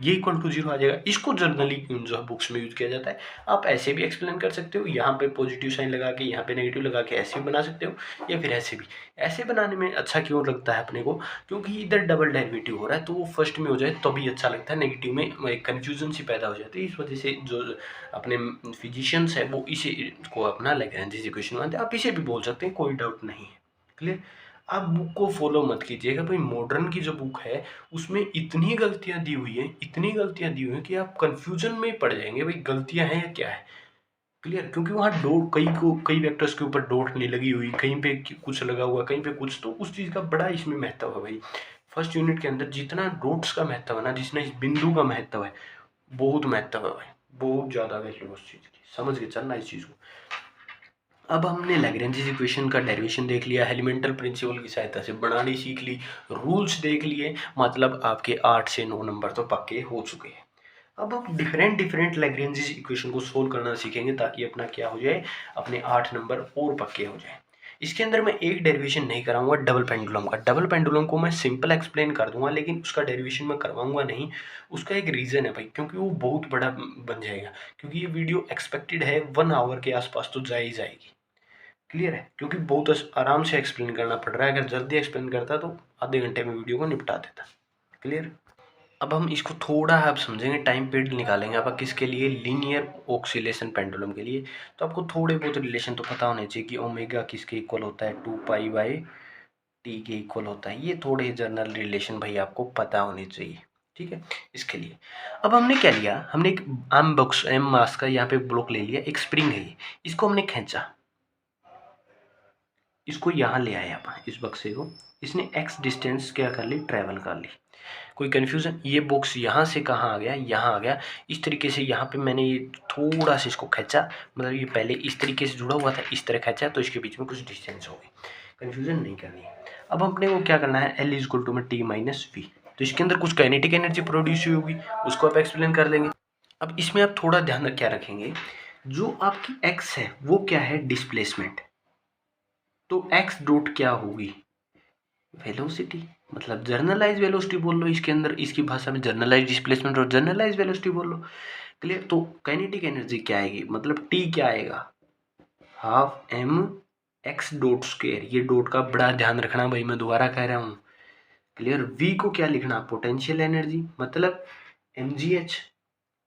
A: ये इक्वल टू जीरो आ जाएगा। इसको जर्नली जो है बुक्स में यूज किया जाता है। आप ऐसे भी एक्सप्लेन कर सकते हो, यहाँ पे पॉजिटिव साइन लगा के, यहाँ पे नेगेटिव लगा के ऐसे भी बना सकते हो, या फिर ऐसे भी। ऐसे बनाने में अच्छा क्यों लगता है अपने को, क्योंकि इधर डबल डेरिवेटिव हो रहा है, तो वो फर्स्ट में हो जाए तभी अच्छा लगता है, नेगेटिव में एक कन्फ्यूजन सी पैदा हो जाती है। इस वजह से जो अपने फिजिशियंस है वो इसे को अपना लैग्रेंज इक्वेशन मानते हैं। आप इसे भी बोल सकते हैं, कोई डाउट नहीं है। क्लियर? आप बुक को फॉलो मत कीजिएगा भाई, मॉडर्न की जो बुक है उसमें इतनी गलतियां दी हुई हैं, इतनी गलतियां दी हुई हैं कि आप कंफ्यूजन में पड़ जाएंगे भाई गलतियां हैं या क्या है। क्लियर? क्योंकि वहाँ डॉट कई वेक्टर्स के ऊपर डॉट नहीं लगी हुई, कहीं पे कुछ लगा हुआ, कहीं पे कुछ, तो उस चीज़ का बड़ा इसमें महत्व है भाई। फर्स्ट यूनिट के अंदर जितना डॉट्स का महत्व है ना, जितना इस बिंदु का महत्व है, बहुत महत्व है भाई, बहुत ज़्यादा वैल्यू उस चीज़ की, समझ के चलना इस चीज़ को। अब हमने लैग्रेंज इक्वेशन का डेरिवेशन देख लिया, एलिमेंटल प्रिंसिपल की सहायता से बनानी सीख ली, रूल्स देख लिए, मतलब आपके 8 से 9 नंबर तो पक्के हो चुके हैं। अब आप डिफरेंट डिफरेंट लैग्रेंज इक्वेशन को सोल्व करना सीखेंगे, ताकि अपना क्या हो जाए, अपने 8 नंबर और पक्के हो जाए। इसके अंदर मैं एक डेरिवेशन नहीं कराऊंगा डबल पेंडुलम का। डबल पेंडुलम को मैं सिंपल एक्सप्लेन कर दूंगा, लेकिन उसका डेरिवेशन मैं करवाऊंगा नहीं। उसका एक रीज़न है भाई, क्योंकि वो बहुत बड़ा बन जाएगा, क्योंकि ये वीडियो एक्सपेक्टेड है 1 आवर के आसपास तो जा ही जाएगी। क्लियर है? क्योंकि बहुत आराम से एक्सप्लेन करना पड़ रहा है, अगर जल्दी एक्सप्लेन करता तो आधे घंटे में वीडियो को निपटा देता। क्लियर? अब हम इसको थोड़ा आप समझेंगे, टाइम पीरियड निकालेंगे आप किसके लिए, लीनियर ऑक्सीलेशन पेंडुलम के लिए। तो आपको थोड़े बहुत रिलेशन तो पता होने चाहिए कि ओमेगा किसके इक्वल होता है, 2 पाई/टी के इक्वल होता है। ये थोड़े जर्नल रिलेशन भाई आपको पता होने चाहिए, ठीक है, इसके लिए। अब हमने क्या लिया, हमने एक एम मास का यहाँ पे ब्लॉक ले लिया, एक स्प्रिंग है ये, इसको हमने खींचा, इसको यहाँ ले आए अपन, इस बक्से को, इसने x डिस्टेंस क्या कर ली, ट्रैवल कर ली। कोई कन्फ्यूज़न? ये बॉक्स यहाँ से कहाँ आ गया, यहाँ आ गया। इस तरीके से यहाँ पे मैंने ये थोड़ा सा इसको खींचा, मतलब ये पहले इस तरीके से जुड़ा हुआ था, इस तरह खींचा तो इसके बीच में कुछ डिस्टेंस हो गई। कन्फ्यूज़न नहीं करनी है। अब अपने को क्या करना है, L इज इक्वल टू में टी माइनस वी, तो इसके अंदर कुछ काइनेटिक एनर्जी प्रोड्यूस हुई होगी, उसको आप एक्सप्लेन कर देंगे। अब इसमें आप थोड़ा ध्यान क्या रखेंगे, जो आपकी x है वो क्या है, डिस्प्लेसमेंट, तो x डॉट क्या होगी, वेलोसिटी, मतलब जर्नलाइज वेलोसिटी बोल लो इसके अंदर, इसकी भाषा में जर्नलाइज डिस्प्लेसमेंट और जर्नलाइज वेलोसिटी बोल लो। क्लियर? तो काइनेटिक एनर्जी क्या आएगी, मतलब टी क्या आएगा, half M x dot square. ये डॉट का बड़ा ध्यान रखना भाई, मैं दोबारा कह रहा हूँ। क्लियर? वी को क्या लिखना, पोटेंशियल एनर्जी, मतलब एम जी एच।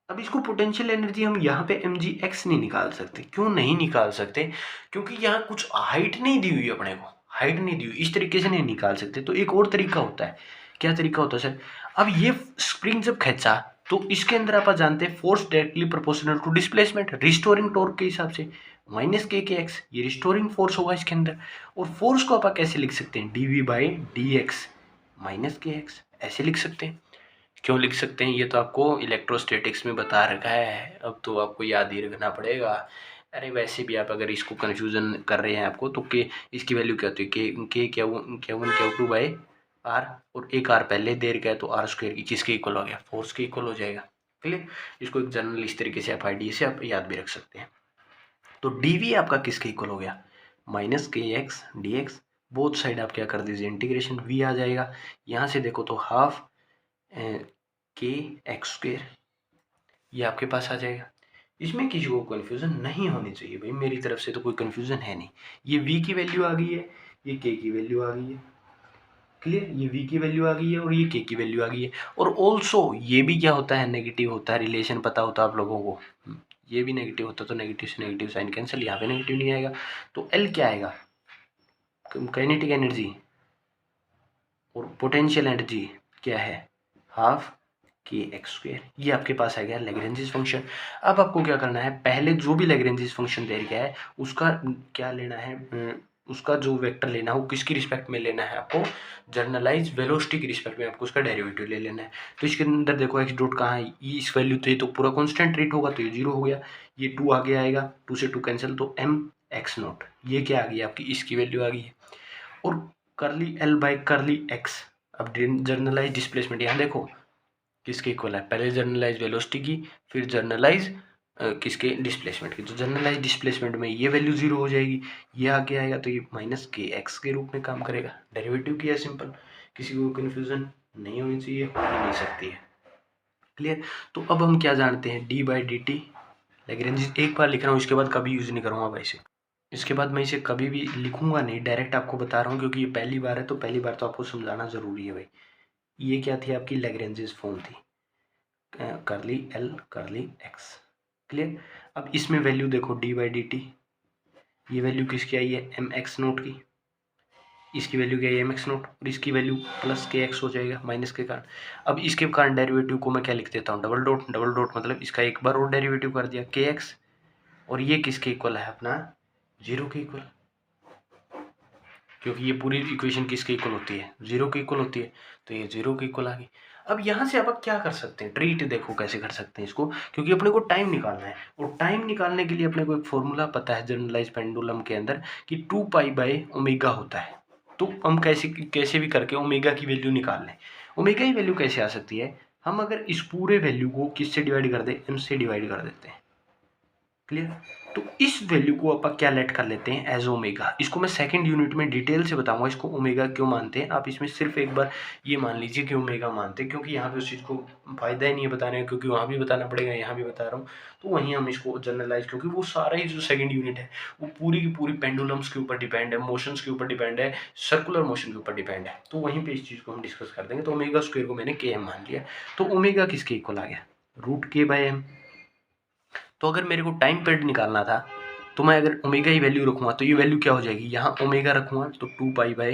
A: अब इसको पोटेंशियल एनर्जी हम यहाँ पे एम जी एक्स नहीं निकाल सकते। क्यों नहीं निकाल सकते? क्योंकि यहाँ कुछ हाइट नहीं दी हुई अपने को, हाइट नहीं दी हुई, इस तरीके से नहीं निकाल सकते। तो एक और तरीका होता है। क्या तरीका होता है सर? अब ये स्प्रिंग जब खींचा तो इसके अंदर आप जानते हैं force directly proportional to displacement, restoring torque के हिसाब से माइनस के एक्स, ये रिस्टोरिंग फोर्स होगा इसके अंदर। और फोर्स को आप कैसे लिख सकते हैं, d v by d x minus k x, ऐसे लिख सकते हैं। क्यों लिख सकते हैं, ये तो आपको इलेक्ट्रोस्टैटिक्स में बता रखा है, अब तो आपको याद ही रखना पड़ेगा। अरे वैसे भी आप अगर इसको कन्फ्यूज़न कर रहे हैं आपको, तो के इसकी वैल्यू क्या होती है, के Q1 Q2 बाई आर, और एक आर पहले दे रखा है तो आर स्क्वायर की किसके इक्वल हो गया, फोर्स के इक्वल हो जाएगा। क्लियर? इसको एक जनरल इस तरीके से आप आइडिया से आप याद भी रख सकते हैं। तो डी वी आपका किसके इक्वल हो गया, minus k x D x. Both side आप क्या कर दीजिए, इंटीग्रेशन, वी आ जाएगा। यहाँ से देखो तो हाफ के एक्स स्क्वेयर, ये आपके पास आ जाएगा। इसमें किसी को कन्फ्यूज़न नहीं होनी चाहिए भाई, मेरी तरफ से तो कोई कन्फ्यूज़न है नहीं। ये v की वैल्यू आ गई है, ये k की वैल्यू आ गई है। क्लियर, ये v की वैल्यू आ गई है और ये k की वैल्यू आ गई है। और ऑल्सो ये भी क्या होता है, नेगेटिव होता है। रिलेशन पता होता है आप लोगों को, ये भी नेगेटिव होता तो नेगेटिव से नेगेटिव साइन कैंसिल, यहाँ पे नेगेटिव नहीं आएगा। तो L क्या आएगा, काइनेटिक एनर्जी, और पोटेंशियल एनर्जी क्या है, हाफ के एक्स स्क्वेयर। ये आपके पास आ गया लैग्रेंजिस फंक्शन। अब आपको क्या करना है, पहले जो भी लैग्रेंजिस फंक्शन दे गया है उसका क्या लेना है, उसका जो वेक्टर लेना है वो किसकी रिस्पेक्ट में लेना है आपको, जर्नलाइज वेलोसिटी की रिस्पेक्ट में आपको उसका डेरिवेटिव ले लेना है। तो इसके अंदर देखो एक्स डॉट कहाँ है, इस वैल्यू तो ये तो पूरा कॉन्स्टेंट रेट होगा तो ये 0 हो गया, ये 2 आगे आएगा, 2 से 2 कैंसिल, तो एम एक्स नॉट, ये क्या आ गई आपकी, इसकी वैल्यू आ गई है। और करली एल बाई करली एक्स, अब जर्नलाइज डिस्प्लेसमेंट यहाँ देखो किसके इक्वल है, पहले जर्नलाइज वेलोसिटी की, फिर जर्नलाइज किसके, डिस्प्लेसमेंट की। तो जर्नलाइज डिस्प्लेसमेंट में ये वैल्यू 0 हो जाएगी, ये आगे आएगा तो ये माइनस के एक्स के रूप में काम करेगा। डेरिवेटिव किया सिंपल, किसी को कन्फ्यूजन नहीं होनी चाहिए, हो ही नहीं सकती है। क्लियर। तो अब हम क्या जानते हैं, D by d T Lagrange, एक बार लिख रहा हूँ, इसके बाद कभी यूज़ नहीं करूँगा भाई से, इसके बाद मैं इसे कभी भी लिखूंगा नहीं, डायरेक्ट आपको बता रहा हूँ क्योंकि ये पहली बार है, तो पहली बार तो आपको समझाना ज़रूरी है भाई। ये क्या थी आपकी लैग्रेंजेस फॉर्म थी, करली एल करली एक्स। क्लियर। अब इसमें वैल्यू देखो डी बाई डी टी, ये वैल्यू किसकी आई है, एम एक्स नोट की, इसकी वैल्यू क्या है एम एक्स नोट, और इसकी वैल्यू प्लस के एक्स हो जाएगा माइनस के कारण। अब इसके कारण डेरिवेटिव को मैं क्या लिख देता हूँ, डबल डॉट, डबल डॉट मतलब इसका एक बार और डेरिवेटिव कर दिया के एक्स, और ये किसके इक्वल है अपना, 0 के इक्वल, क्योंकि ये पूरी इक्वेशन किसके इक्वल होती है, 0 के इक्वल होती है, तो ये 0 के इक्वल आ गई। अब यहाँ से आप क्या कर सकते हैं, ट्रीट देखो कैसे कर सकते हैं इसको, क्योंकि अपने को टाइम निकालना है, और टाइम निकालने के लिए अपने को एक फॉर्मूला पता है जनरलाइज पेंडुलम के अंदर कि 2 पाई बाई ओमेगा होता है। तो हम कैसे कैसे भी करके ओमेगा की वैल्यू निकाल लें। ओमेगा की वैल्यू कैसे आ सकती है, हम अगर इस पूरे वैल्यू को किससे डिवाइड कर दें, एम से डिवाइड कर देते हैं। क्लियर। तो इस वैल्यू को आप क्या लेट कर लेते हैं एज ओमेगा, इसको मैं सेकंड यूनिट में डिटेल से बताऊंगा इसको ओमेगा क्यों मानते हैं। आप इसमें सिर्फ एक बार ये मान लीजिए कि ओमेगा मानते हैं, क्योंकि यहाँ पे उस चीज़ को फायदा ही नहीं है बताने का, क्योंकि वहाँ भी बताना पड़ेगा, यहाँ भी बता रहा हूँ, तो वहीं हम इसको जनरलाइज, क्योंकि वो सारा ही जो सेकंड यूनिट है वो पूरी की पूरी पेंडुलम्स के ऊपर डिपेंड है, मोशंस के ऊपर डिपेंड है, सर्कुलर मोशन के ऊपर डिपेंड है, तो वहीं पर इस चीज़ को हम डिस्कस कर देंगे। तो ओमेगा स्क्वायर को मैंने के एम मान लिया, तो ओमेगा किसके इक्वल आ गया, रूट के बाय एम। तो अगर मेरे को टाइम पीरियड निकालना था, तो मैं अगर ओमेगा ही वैल्यू रखूँगा तो ये वैल्यू क्या हो जाएगी, यहाँ ओमेगा रखूँगा तो 2 पाई बाय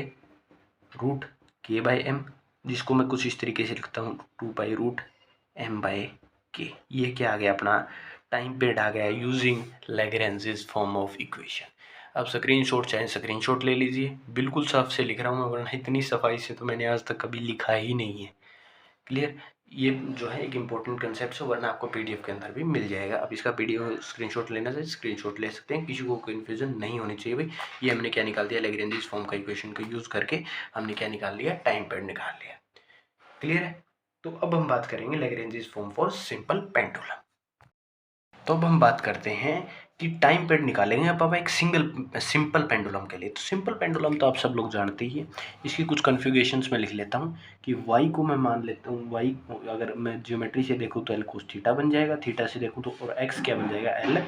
A: रूट के बाय एम, जिसको मैं कुछ इस तरीके से लिखता हूँ 2 पाई रूट एम बाय के। ये क्या आ गया अपना टाइम पीरियड आ गया using Lagrange's form of equation. अब स्क्रीनशॉट चाहे स्क्रीनशॉट ले लीजिए, बिल्कुल साफ से लिख रहा हूँ मैं, वरना इतनी सफाई से तो मैंने आज तक कभी लिखा ही नहीं है। क्लियर। ये जो है एक इम्पोर्टेंट कंसेप्ट है, वरना आपको पीडीएफ के अंदर भी मिल जाएगा। अब इसका पीडीएफ स्क्रीनशॉट लेना चाहिए, स्क्रीनशॉट ले सकते हैं, किसी को कन्फ्यूजन नहीं होनी चाहिए भाई। ये हमने क्या निकाल दिया, लैग्रेंजिस फॉर्म का इक्वेशन का यूज़ करके हमने क्या निकाल लिया, टाइम पीरियड निकाल लिया। क्लियर है। तो अब हम बात करेंगे लैग्रेंजिस फॉर्म फॉर सिंपल पेंडुलम। तो अब हम बात करते हैं कि टाइम पीरियड निकालेंगे अब एक सिंपल पेंडुलम के लिए। तो सिंपल पेंडुलम तो आप सब लोग जानते ही है, इसकी कुछ कन्फिगरेशंस में लिख लेता हूँ कि y को मैं मान लेता हूँ, y अगर मैं ज्योमेट्री से देखूँ तो l कोस थीटा बन जाएगा, थीटा से देखूँ तो, और x क्या बन जाएगा, l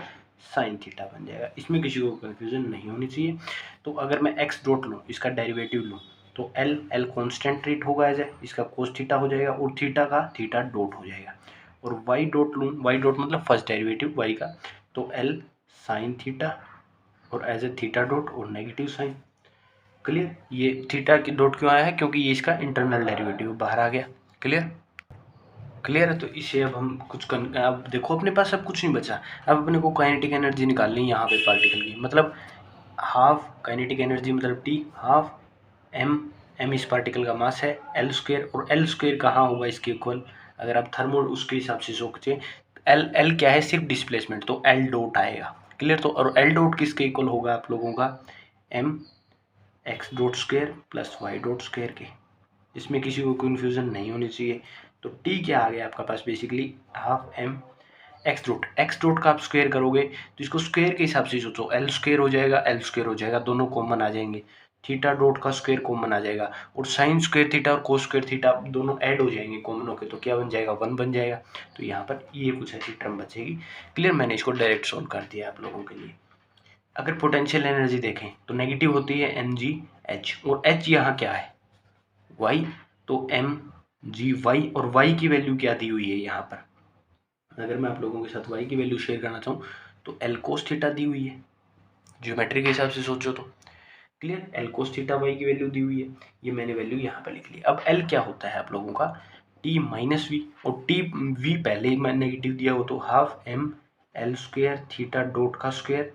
A: साइन थीटा बन जाएगा। इसमें किसी को कन्फ्यूजन नहीं होनी चाहिए। तो अगर मैं x डॉट लूँ, इसका डेरिवेटिव लूँ, तो l कॉन्स्टेंट रेट होगा एज इसका कोस थीटा हो जाएगा, और थीटा का थीटा डॉट हो जाएगा। और y डॉट लूँ, y डॉट मतलब फर्स्ट डेरिवेटिव y का, तो l साइन थीटा और एज ए थीटा डॉट और नेगेटिव साइन। क्लियर। ये थीटा की डॉट क्यों आया है, क्योंकि ये इसका इंटरनल डेरिवेटिव बाहर आ गया। क्लियर। क्लियर है। तो इसे अब हम अब देखो अपने पास अब कुछ नहीं बचा, अब अपने को काइनेटिक एनर्जी निकालनी है यहाँ पे पार्टिकल की, मतलब हाफ काइनेटिक एनर्जी मतलब टी हाफ एम इस पार्टिकल का मास है, एल स्क्वेयर, और एल स्क्वेयर कहाँ होगा इसके इक्वल, अगर आप थर्मो उसके हिसाब से सोचें, एल क्या है सिर्फ डिस्प्लेसमेंट, तो एल डॉट आएगा। क्लियर। तो और एल डॉट किसके इक्वल होगा आप लोगों का, m x dot square plus Y dot square के। इसमें किसी को कन्फ्यूजन नहीं होनी चाहिए। तो टी क्या आ गया आपका पास, basically half M x dot का आप स्क्वेयर करोगे तो इसको स्क्वेयर के हिसाब से सोचो, एल स्क्वेयर हो जाएगा, एल स्क्वेयर हो जाएगा, दोनों कॉमन आ जाएंगे, थीटा डॉट का स्क्वायर कॉमन आ जाएगा और साइन स्क्वायर थीटा और कोस स्क्वायर थीटा दोनों ऐड हो जाएंगे कॉमन होके, तो क्या बन जाएगा 1 बन जाएगा। तो यहाँ पर ये कुछ ऐसी टर्म बचेगी। क्लियर, मैंने इसको डायरेक्ट सॉल्व कर दिया आप लोगों के लिए। अगर पोटेंशियल एनर्जी देखें तो नेगेटिव होती है mgh और h यहाँ क्या है y, तो mgy और y की वैल्यू क्या दी हुई है यहाँ पर। अगर मैं आप लोगों के साथ y की वैल्यू शेयर करना चाहूँ तो l cos थीटा दी हुई है, ज्योमेट्री के हिसाब से सोचो तो। Clear, l cos theta y की वैल्यू दी हुई है, ये मैंने वैल्यू यहाँ पर लिख ली। अब एल क्या होता है आप लोगों का टी माइनस वी, और टी वी पहले ही मैं नेगेटिव दिया हो तो half m l square theta dot का स्क्वायर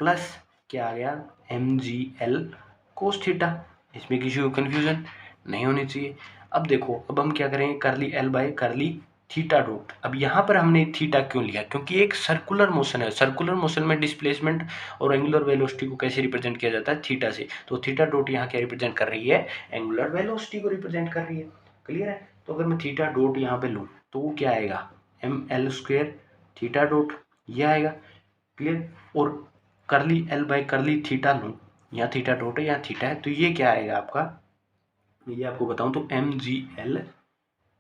A: प्लस क्या आ गया m G L cos theta. इसमें किसी को कन्फ्यूजन नहीं होनी चाहिए। अब देखो, अब हम क्या करेंगे, करली एल बाय करली थीटा डॉट। अब यहाँ पर हमने थीटा क्यों लिया, क्योंकि एक सर्कुलर मोशन है, सर्कुलर मोशन में डिस्प्लेसमेंट और एंगुलर वेलोसिटी को कैसे रिप्रेजेंट किया जाता है, थीटा से। तो थीटा डॉट यहाँ क्या रिप्रेजेंट कर रही है, एंगुलर वेलोसिटी को रिप्रेजेंट कर रही है। क्लियर है, तो अगर मैं थीटा डॉट यहाँ पे लूँ तो वो क्या आएगा m l square theta dot, ये आएगा। क्लियर, और करली एल बाय करली थीटा लूँ, यहाँ थीटा डॉट है यहाँ थीटा है, तो ये क्या आएगा आपका, ये आपको बताऊँ तो M G L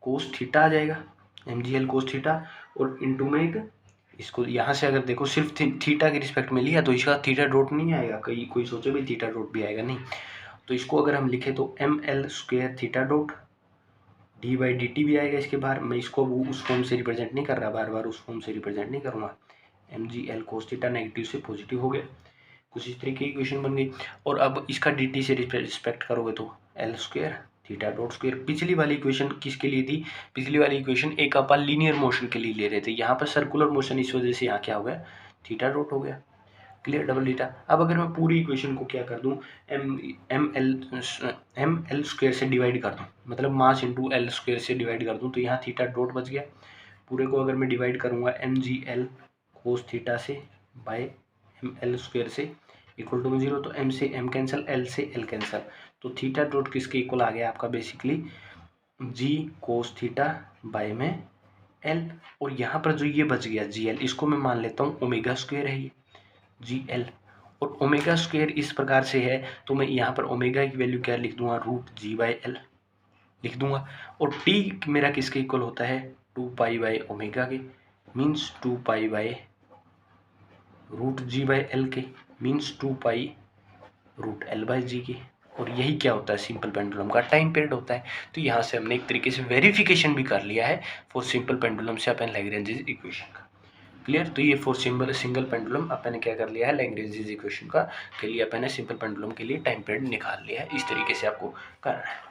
A: cos theta आ जाएगा, M G L cos theta. और इंटू में एक इसको यहाँ से अगर देखो सिर्फ थीटा के रिस्पेक्ट में लिया तो इसका थीटा डॉट नहीं आएगा, कोई सोचे भाई थीटा डॉट भी आएगा, नहीं। तो इसको अगर हम लिखे तो m l square theta dot d by d t भी आएगा इसके बाहर। मैं इसको उस फॉर्म से रिप्रेजेंट नहीं कर रहा, बार बार उस फॉर्म से रिप्रेजेंट नहीं करूँगा। M G L cos theta negative से पॉजिटिव हो गया, कुछ इस तरीके की इक्वेशन बन गई। और अब इसका डी टी से रिस्पेक्ट करोगे तो L square theta dot square. पिछली वाली इक्वेशन किसके लिए थी, पिछली वाली इक्वेशन एक अपन लीनियर मोशन के लिए ले रहे थे, यहाँ पर सर्कुलर मोशन, इस वजह से यहाँ क्या हो गया थीटा डॉट हो गया। Clear, double theta. अब अगर मैं पूरी इक्वेशन को क्या कर दूं, एम एल स्क्वायर से डिवाइड कर दूं, मतलब मास इंटू एल स्क्वायर से डिवाइड कर दूं, तो यहाँ थीटा डॉट बच गया। पूरे को अगर मैं डिवाइड करूँगा m G L cos theta से बाय एम एल स्क्वायर से इक्वल टू में 0, तो एम से एम कैंसिल, एल से एल कैंसिल, तो थीटा डॉट किसके इक्वल आ गया आपका basically g cos theta by में एल। और यहाँ पर जो ये बच गया जी एल, इसको मैं मान लेता हूँ ओमेगा स्क्वायर है ये जी एल, और ओमेगा स्क्वायर इस प्रकार से है तो मैं यहाँ पर ओमेगा की वैल्यू क्या लिख दूंगा, रूट जी बाई एल लिख दूंगा। और टी मेरा किसके इक्वल होता है 2 पाई बाई ओमेगा के, means 2 pi by root G by L के, means 2 pi root L by G की। और यही क्या होता है सिंपल पेंडुलम का टाइम पीरियड होता है। तो यहाँ से हमने एक तरीके से वेरिफिकेशन भी कर लिया है फॉर सिंपल पेंडुलम से अपन लैग्रेंजेस इक्वेशन का। क्लियर, तो ये फॉर सिंगल पेंडुलम अपन ने क्या कर लिया है, लैग्रेंजेस इक्वेशन का के लिए अपन ने सिंपल पेंडुलम के लिए टाइम पीरियड निकाल लिया है। इस तरीके से आपको करना है।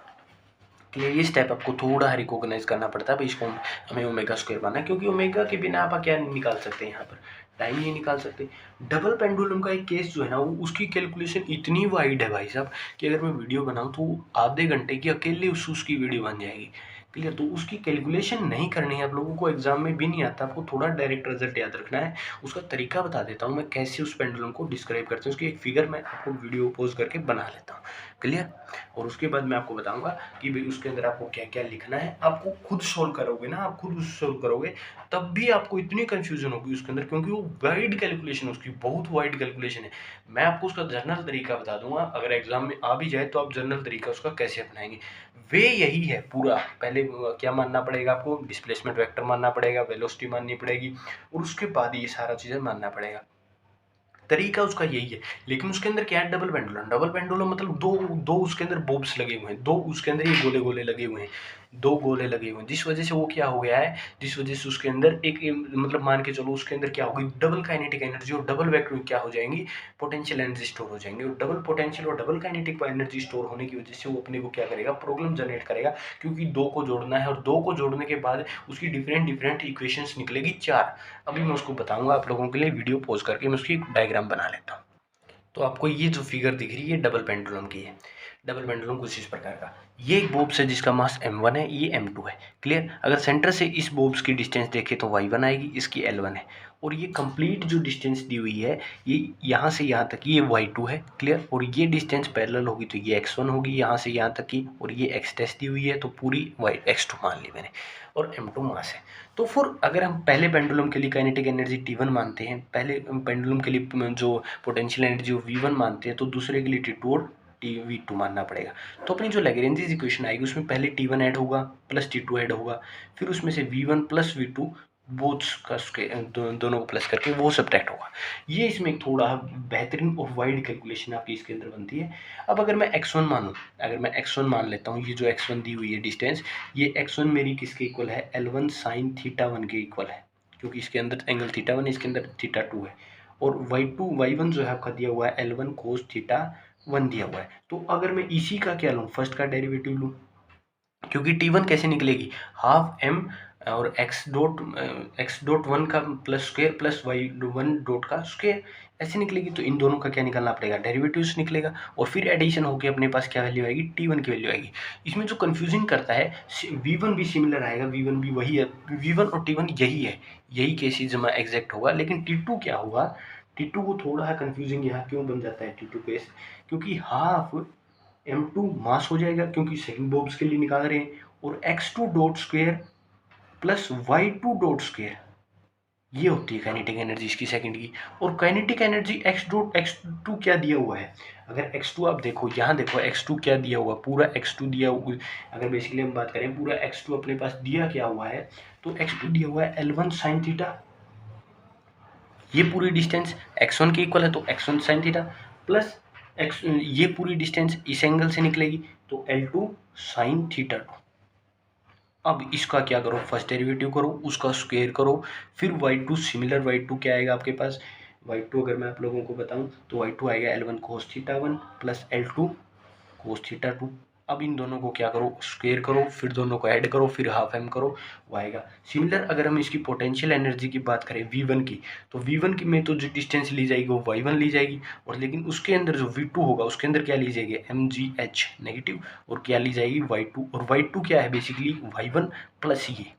A: क्लियर, ये स्टेप आपको थोड़ा रिकॉग्नाइज करना पड़ता है भाई, इसको हमें ओमेगा स्क्वायर मानना है, क्योंकि ओमेगा के बिना आप क्या निकाल सकते हैं, यहाँ पर टाइम नहीं निकाल सकते। डबल पेंडुलम का एक केस जो है ना, वो उसकी कैलकुलेशन इतनी वाइड है भाई साहब कि अगर मैं वीडियो बनाऊँ तो आधे घंटे की अकेले उसकी वीडियो बन जाएगी। क्लियर, तो उसकी कैलकुलेशन नहीं करनी है आप लोगों को, एग्जाम में भी नहीं आता, आपको थोड़ा डायरेक्ट रिजल्ट याद रखना है। उसका तरीका बता देता हूँ मैं कैसे उस पेंडुलम को डिस्क्राइब करते हैं, उसकी एक फिगर मैं आपको वीडियो पोज करके बना लेता हूँ। क्लियर, और उसके बाद मैं आपको बताऊंगा कि भाई उसके अंदर आपको क्या क्या लिखना है। आपको खुद सोल्व करोगे ना, आप खुद सोल्व करोगे तब भी आपको इतनी कंफ्यूजन होगी उसके अंदर, क्योंकि वो वाइड कैलकुलेशन, उसकी बहुत वाइड कैलकुलेशन है। मैं आपको उसका जर्नल तरीका बता दूंगा, अगर एग्जाम में आ भी जाए तो आप जर्नल तरीका उसका कैसे अपनाएंगे। वे यही है पूरा, पहले क्या मानना पड़ेगा आपको, डिस्प्लेसमेंट वेक्टर मानना पड़ेगा, वेलोसिटी माननी पड़ेगी, और उसके बाद ये सारा चीज़ें मानना पड़ेगा। तरीका उसका यही है। लेकिन उसके अंदर क्या है, डबल पेंडुलम। डबल पेंडुलम मतलब दो दो उसके अंदर बोब्स लगे हुए हैं, दो उसके अंदर ये गोले गोले लगे हुए हैं, दो गोले लगे हुए हैं, जिस वजह से वो क्या हो गया है, जिस वजह से उसके अंदर एक मतलब मान के चलो उसके अंदर क्या होगी, डबल काइनेटिक एनर्जी और डबल वेक्टर क्या हो जाएंगी, पोटेंशियल एनर्जी स्टोर हो जाएंगे। और डबल पोटेंशियल और डबल काइनेटिक एनर्जी स्टोर होने की वजह से वो अपने को क्या करेगा, प्रॉब्लम जनरेट करेगा, क्योंकि दो को जोड़ना है और दो को जोड़ने के बाद उसकी डिफरेंट डिफरेंट इक्वेशंस निकलेगी 4। अभी मैं उसको बताऊंगा आप लोगों के लिए, वीडियो पॉज करके मैं उसकी डायग्राम बना लेता हूँ। तो आपको ये जो फिगर दिख रही है डबल पेंडुलम की है। डबल पेंडुलम कुछ इस प्रकार का, ये एक बोब्स है जिसका मास m1 है, ये m2 है। क्लियर, अगर सेंटर से इस बोब्स की डिस्टेंस देखें तो y1 आएगी, इसकी l1 है, और ये कंप्लीट जो डिस्टेंस दी हुई है ये यहाँ से यहाँ तक ये y2 है। क्लियर, और ये डिस्टेंस पैरेलल होगी तो ये x1 होगी यहाँ से यहाँ तक की, और ये x टेस्ट दी हुई है तो पूरी x2 मान ली मैंने, और m2 मास है। तो फिर अगर हम पहले पेंडुलम के लिए काइनेटिक एनर्जी T1 मानते हैं, पहले पेंडुलम के लिए जो पोटेंशियल एनर्जी V1 मानते हैं, तो दूसरे के लिए T2 और V2 मानना पड़ेगा। तो अपनी जो लैग्रेंजेस इक्वेशन आएगी उसमें पहले T1 ऐड होगा प्लस T2 ऐड होगा, फिर उसमें से V1 प्लस V2 बोथ का दोनों को प्लस करके वो सब्ट्रैक्ट होगा। ये इसमें एक थोड़ा बेहतरीन और वाइड कैलकुलेशन आपकी इसके अंदर बनती है। अब अगर मैं x1 मानूँ, अगर मैं x1 मान लेता हूँ, ये जो x1 दी हुई है डिस्टेंस, ये x1 मेरी किसके इक्वल है, L1 साइन थीटा 1 के इक्वल है, क्योंकि इसके अंदर एंगल थीटा 1 है, इसके अंदर थीटा 2 है। और y1 जो है आपका दिया हुआ है L1 कोस थीटा 1 दिया हुआ है। तो अगर मैं इसी का क्या लूँ, फर्स्ट का डेरिवेटिव लूँ, क्योंकि T1 कैसे निकलेगी, हाफ m और x डॉट 1 का plus square plus y1 dot का स्क्वायर, ऐसे निकलेगी। तो इन दोनों का क्या निकालना पड़ेगा, डेरिवेटिव्स निकलेगा, और फिर एडिशन होकर अपने पास क्या वैल्यू आएगी, T1 की वैल्यू आएगी। इसमें जो कंफ्यूजिंग करता है, V1 भी सिमिलर आएगा, V1 भी वही है, V1 और T1 यही है, यही केसेज जमा एग्जैक्ट होगा। लेकिन T2 क्या होगा, T2 को थोड़ा है कंफ्यूजिंग यहाँ क्यों बन जाता है T2 केस, क्योंकि हाफ m2 मास हो जाएगा, क्योंकि सेकंड बॉब्स के लिए निकाल रहे हैं, और x2 dot square plus y2 dot square, ये होती है काइनेटिक एनर्जी इसकी सेकंड की। और काइनेटिक एनर्जी x2 क्या दिया हुआ है, अगर x2 आप देखो, यहाँ देखो x2 क्या दिया हुआ, पूरा x2 दिया हुआ, अगर बेसिकली हम बात करें पूरा x2 अपने पास दिया क्या हुआ है, तो x2 दिया हुआ है L1 साइन थीटा, ये पूरी डिस्टेंस x1 के इक्वल है, तो x1 sine theta plus x, ये पूरी डिस्टेंस इस एंगल से निकलेगी, तो L2 साइन थीटा 2। अब इसका क्या करो, फर्स्ट डेरिवेटिव करो, उसका स्क्वायर करो, फिर y2 सिमिलर, y2 क्या आएगा आपके पास, y2 अगर मैं आप लोगों को बताऊं तो y2 आएगा L1 cos theta 1 plus L2 cos theta 2। अब इन दोनों को क्या करो, स्क्वायर करो, फिर दोनों को ऐड करो, फिर हाफ m करो, वो आएगा। सिमिलर अगर हम इसकी पोटेंशियल एनर्जी की बात करें V1 की, तो V1 की में तो जो डिस्टेंस ली जाएगी वो y1 ली जाएगी, और लेकिन उसके अंदर जो V2 होगा उसके अंदर क्या ली जाएगी, mgh नेगेटिव, और क्या ली जाएगी y2, और y2 क्या है बेसिकली y1 प्लस ये,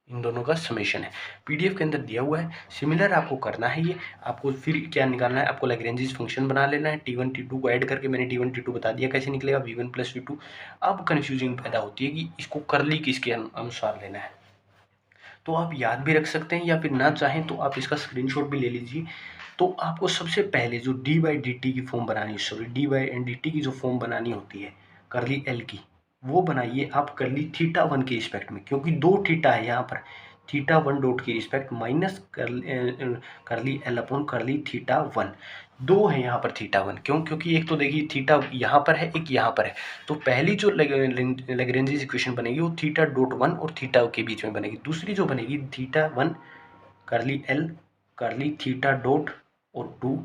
A: इन दोनों का समेशन है, पीडीएफ के अंदर दिया हुआ है। सिमिलर आपको करना है ये, आपको फिर क्या निकालना है, आपको लैग्रेंजेस फंक्शन बना लेना है, T1 T2 को ऐड करके, मैंने T1 T2 बता दिया कैसे निकलेगा, V1 प्लस V2। अब कन्फ्यूजिंग पैदा होती है कि इसको करली किसके अनुसार लेना है, तो आप याद भी रख सकते हैं, या फिर ना चाहें तो आप इसका स्क्रीनशॉट भी ले लीजिए। तो आपको सबसे पहले जो डी बाई डी टी की फॉर्म बनानी है, sorry d by n d t की जो फॉर्म बनानी होती है करली एल की, वो बनाइए आप करली थीटा 1 के रिस्पेक्ट में, क्योंकि दो थीटा है यहाँ पर, थीटा 1 डॉट की रिस्पेक्ट माइनस करली एल अपॉन करली थीटा 1, दो है यहाँ पर थीटा 1, क्यों, क्योंकि एक तो देखिए थीटा यहाँ पर है, एक यहाँ पर है, तो पहली जो लैग्रेंजेस इक्वेशन बनेगी वो थीटा डॉट 1 और थीटा के बीच में बनेगी, दूसरी जो बनेगी थीटा 1 करली एल करली थीटा डॉट और 2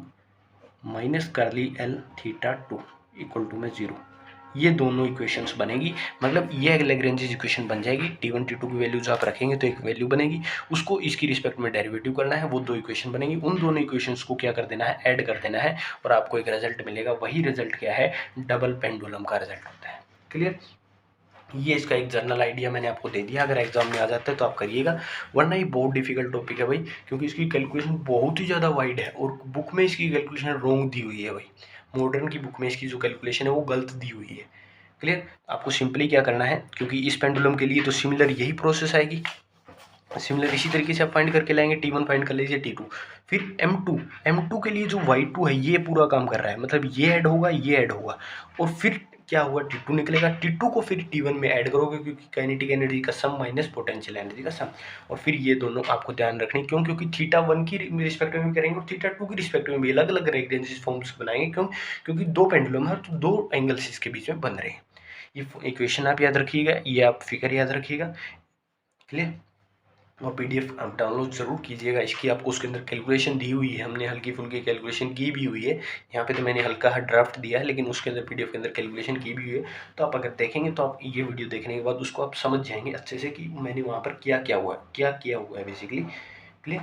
A: माइनस करली एल थीटा 2 इक्वल टू में 0, ये दोनों इक्वेशंस बनेगी। मतलब ये लैग्रेंजेस इक्वेशन बन जाएगी, T1 T2 की वैल्यू जो आप रखेंगे तो एक वैल्यू बनेगी, उसको इसकी रिस्पेक्ट में डेरिवेटिव करना है, वो दो इक्वेशन बनेगी, उन दोनों इक्वेशंस को क्या कर देना है, ऐड कर देना है, और आपको एक रिजल्ट मिलेगा। वही रिजल्ट क्या है, डबल पेंडुलम का रिजल्ट होता है। क्लियर, ये इसका एक जनरल आइडिया मैंने आपको दे दिया, अगर एग्जाम में आ जाता है तो आप करिएगा, वरना ये बहुत डिफिकल्ट टॉपिक है भाई, क्योंकि इसकी कैलकुलेशन बहुत ही ज़्यादा वाइड है, और बुक में इसकी कैलकुलेशन रॉन्ग दी हुई है भाई, मॉडर्न की बुक में इसकी जो कैलकुलेशन है वो गलत दी हुई है। क्लियर, आपको सिंपली क्या करना है, क्योंकि इस पेंडुलम के लिए तो सिमिलर यही प्रोसेस आएगी, सिमिलर इसी तरीके से आप फाइंड करके लाएंगे, T1 फाइंड कर लीजिए, T2, फिर M2 के लिए जो Y2 है ये पूरा काम कर रहा है, मतलब ये ऐड होगा, ये ऐड होगा, और फिर क्या हुआ, T2 निकलेगा, T2 को फिर T1 में ऐड करोगे, क्योंकि काइनेटिक एनर्जी का सम माइनस पोटेंशियल एनर्जी का सम, और फिर ये दोनों आपको ध्यान रखनी, क्यों, क्योंकि थीटा 1 की रिस्पेक्ट में भी करेंगे और थीटा 2 की रिस्पेक्ट में भी अलग अलग लैग्रेंजेस फॉर्म्स बनाएंगे, क्यों, क्योंकि दो पेंडुलम है तो दो एंगल्स इसके बीच में बन रहे हैं। ये इक्वेशन आप याद रखिएगा, ये आप फिगर याद रखिएगा। क्लियर, और पीडीएफ आप डाउनलोड ज़रूर कीजिएगा, इसकी आपको उसके अंदर कैलकुलेशन दी हुई है, हमने हल्की फुल्की कैलकुलेशन की भी हुई है, यहाँ पे तो मैंने हल्का ड्राफ्ट दिया है, लेकिन उसके अंदर पीडीएफ के अंदर कैलकुलेशन की भी हुई है। तो आप अगर देखेंगे तो आप ये वीडियो देखने के बाद उसको आप समझ जाएंगे अच्छे से कि मैंने वहाँ पर क्या क्या हुआ है, क्या किया हुआ है बेसिकली। क्लियर,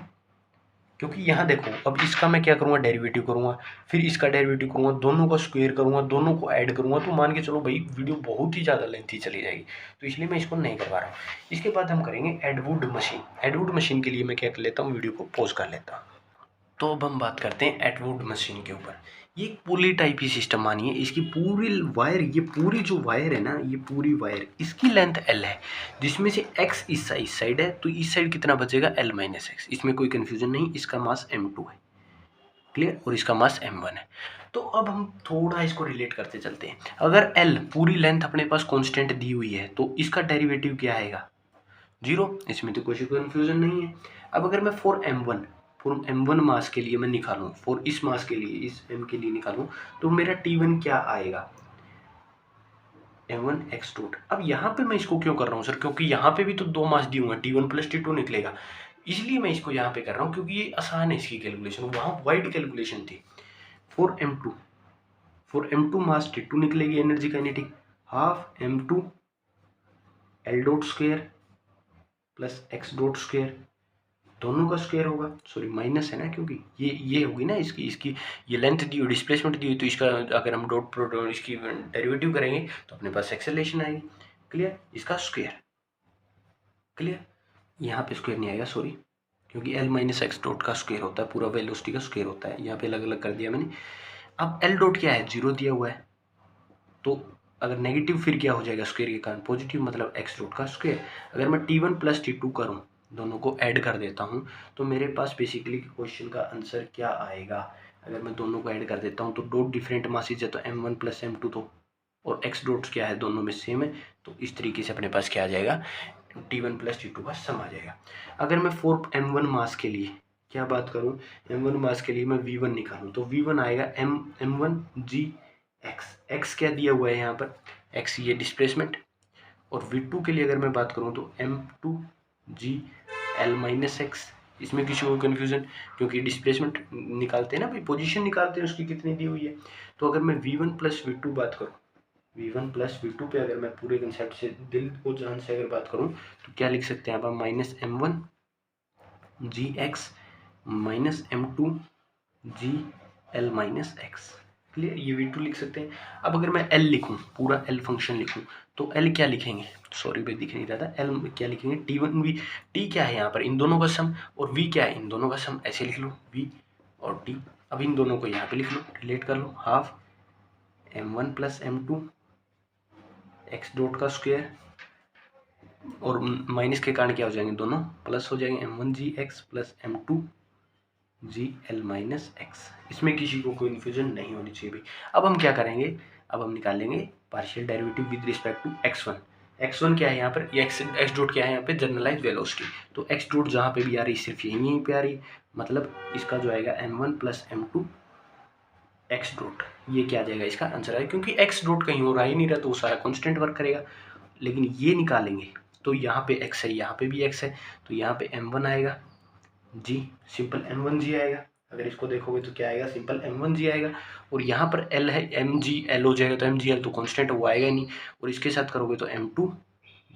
A: क्योंकि यहाँ देखो, अब इसका मैं क्या करूँगा, डेरिवेटिव करूँगा, फिर इसका डेरिवेटिव करूँगा, दोनों का स्क्वायर करूँगा, दोनों को ऐड करूँगा, तो मान के चलो भाई वीडियो बहुत ही ज़्यादा लेंथी चली जाएगी, तो इसलिए मैं इसको नहीं करवा रहा हूँ। इसके बाद हम करेंगे एडवुड मशीन। एडवुड मशीन के लिए मैं क्या कर लेता हूँ, वीडियो को पॉज कर लेता हूँ। तो अब हम बात करते हैं एटवुड मशीन के ऊपर। ये एक पुली टाइप ही सिस्टम मानिए, इसकी पूरी वायर, ये पूरी जो वायर है ना, ये पूरी वायर, इसकी लेंथ L है, जिसमें से X इस साइड है, तो इस साइड कितना बचेगा, L माइनस एक्स, इसमें कोई कन्फ्यूजन नहीं, इसका मास M2 है। क्लियर, और इसका मास m1 है। तो अब हम थोड़ा इसको रिलेट करते चलते हैं। अगर l पूरी लेंथ अपने पास कांस्टेंट दी हुई है तो इसका डेरिवेटिव क्या आएगा, 0। इसमें तो कोई कन्फ्यूजन नहीं है। अब अगर मैं फॉर m1 मास के लिए मैं निकालूं, फॉर इस मास के लिए, इस m के लिए निकालूं, तो मेरा t1 क्या आएगा, m1 x डॉट। अब यहाँ पे मैं इसको क्यों कर रहा हूँ सर, क्योंकि यहाँ पे भी तो 2 मास दिए हुए हैं, t1 प्लस t2 निकलेगा, इसलिए मैं इसको यहाँ पे कर रहा हूँ क्योंकि ये आसान है इसकी कैलकुलेशन, वहाँ वाइड कैलकुलेशन थी। फॉर m2 मास t2 निकलेगी energy kinetic, half m2 l dot square plus x dot square, दोनों का स्क्वायर होगा, सॉरी माइनस है ना, क्योंकि ये होगी ना इसकी ये लेंथ दी हुई, डिस्प्लेसमेंट दी हुई, तो इसका अगर हम डॉट प्रोडक्ट इसकी डेरिवेटिव करेंगे तो अपने पास एक्सेलरेशन आएगी। क्लियर, इसका स्क्वायर, क्लियर, यहाँ पे स्क्वायर नहीं आएगा सॉरी, क्योंकि एल माइनस एक्स डॉट का स्क्वायर होता है, पूरा वेलोसिटी का स्क्वायर होता है, यहाँ पे अलग अलग कर दिया मैंने। अब एल डॉट क्या है, 0 दिया हुआ है, तो अगर नेगेटिव फिर क्या हो जाएगा, स्क्वायर के कारण पॉजिटिव, मतलब एक्स डॉट का स्क्वायर। अगर मैं t1 प्लस t2 करूँ, दोनों को ऐड कर देता हूँ, तो मेरे पास बेसिकली क्वेश्चन का आंसर क्या आएगा, अगर मैं दोनों को ऐड कर देता हूँ तो डॉट डिफरेंट मासेज है, तो m1 प्लस m2, तो और x डॉट्स क्या है, दोनों में सेम है, तो इस तरीके से अपने पास क्या आ जाएगा, t1 प्लस t2 का सम आ जाएगा। अगर मैं फॉर m1 मास के लिए क्या बात करूँ, m1 मास के लिए मैं v1 निकालूँ, तो v1 आएगा m1 g x क्या दिया हुआ है यहाँ पर, x ये डिस्प्लेसमेंट, और v2 के लिए अगर मैं बात करूँ तो m2 g l minus X. इसमें किसी को कन्फ्यूजन, क्योंकि डिस्प्लेसमेंट निकालते हैं ना भाई, पोजीशन निकालते हैं उसकी कितनी दी हुई है। तो अगर मैं v1 प्लस v2 बात करूँ, v1 प्लस v2 पे अगर मैं पूरे कंसेप्ट से दिल को जान से अगर बात करूँ, तो क्या लिख सकते हैं आप, minus m1 G x minus m2 जी l माइनस एक्स। क्लियर, ये v2 लिख सकते हैं। अब अगर मैं l लिखूं, पूरा l फंक्शन लिखूं, तो l क्या लिखेंगे, सॉरी भाई दिख नहीं रहा था, l क्या लिखेंगे, t1 v, t क्या है यहाँ पर, इन दोनों का सम, और v क्या है, इन दोनों का सम, ऐसे लिख लो v और t। अब इन दोनों को यहाँ पे लिख लो, रिलेट कर लो, half m1 plus m2 x dot का स्क्वायर, और माइनस के कारण क्या हो जाएंगे, दोनों प्लस हो जाएंगे, m1 G X plus m2 G L minus X. इसमें किसी को कोई कन्फ्यूजन नहीं होनी चाहिए भाई। अब हम क्या करेंगे, अब हम निकालेंगे partial derivative with respect to x1। x1 क्या है यहाँ पर, ये x डॉट क्या है यहाँ पे, जनरलाइज वेलोसिटी, तो x डॉट जहाँ पे भी आ रही सिर्फ यहीं पे आ रही, मतलब इसका जो आएगा m1 plus m2 x dot, ये क्या आ जाएगा, इसका आंसर आएगा, क्योंकि x डॉट कहीं और आ ही नहीं रहा तो वो सारा कॉन्स्टेंट वर्क करेगा। लेकिन ये निकालेंगे तो यहाँ पे x है, यहाँ पे भी x है, तो यहाँ पे m1 आएगा जी, सिंपल m1 जी आएगा। अगर इसको देखोगे तो क्या आएगा, सिंपल m1 जी आएगा, और यहाँ पर l है, m जी l हो जाएगा, तो m जी l तो कांस्टेंट वो आएगा ही नहीं, और इसके साथ करोगे तो m2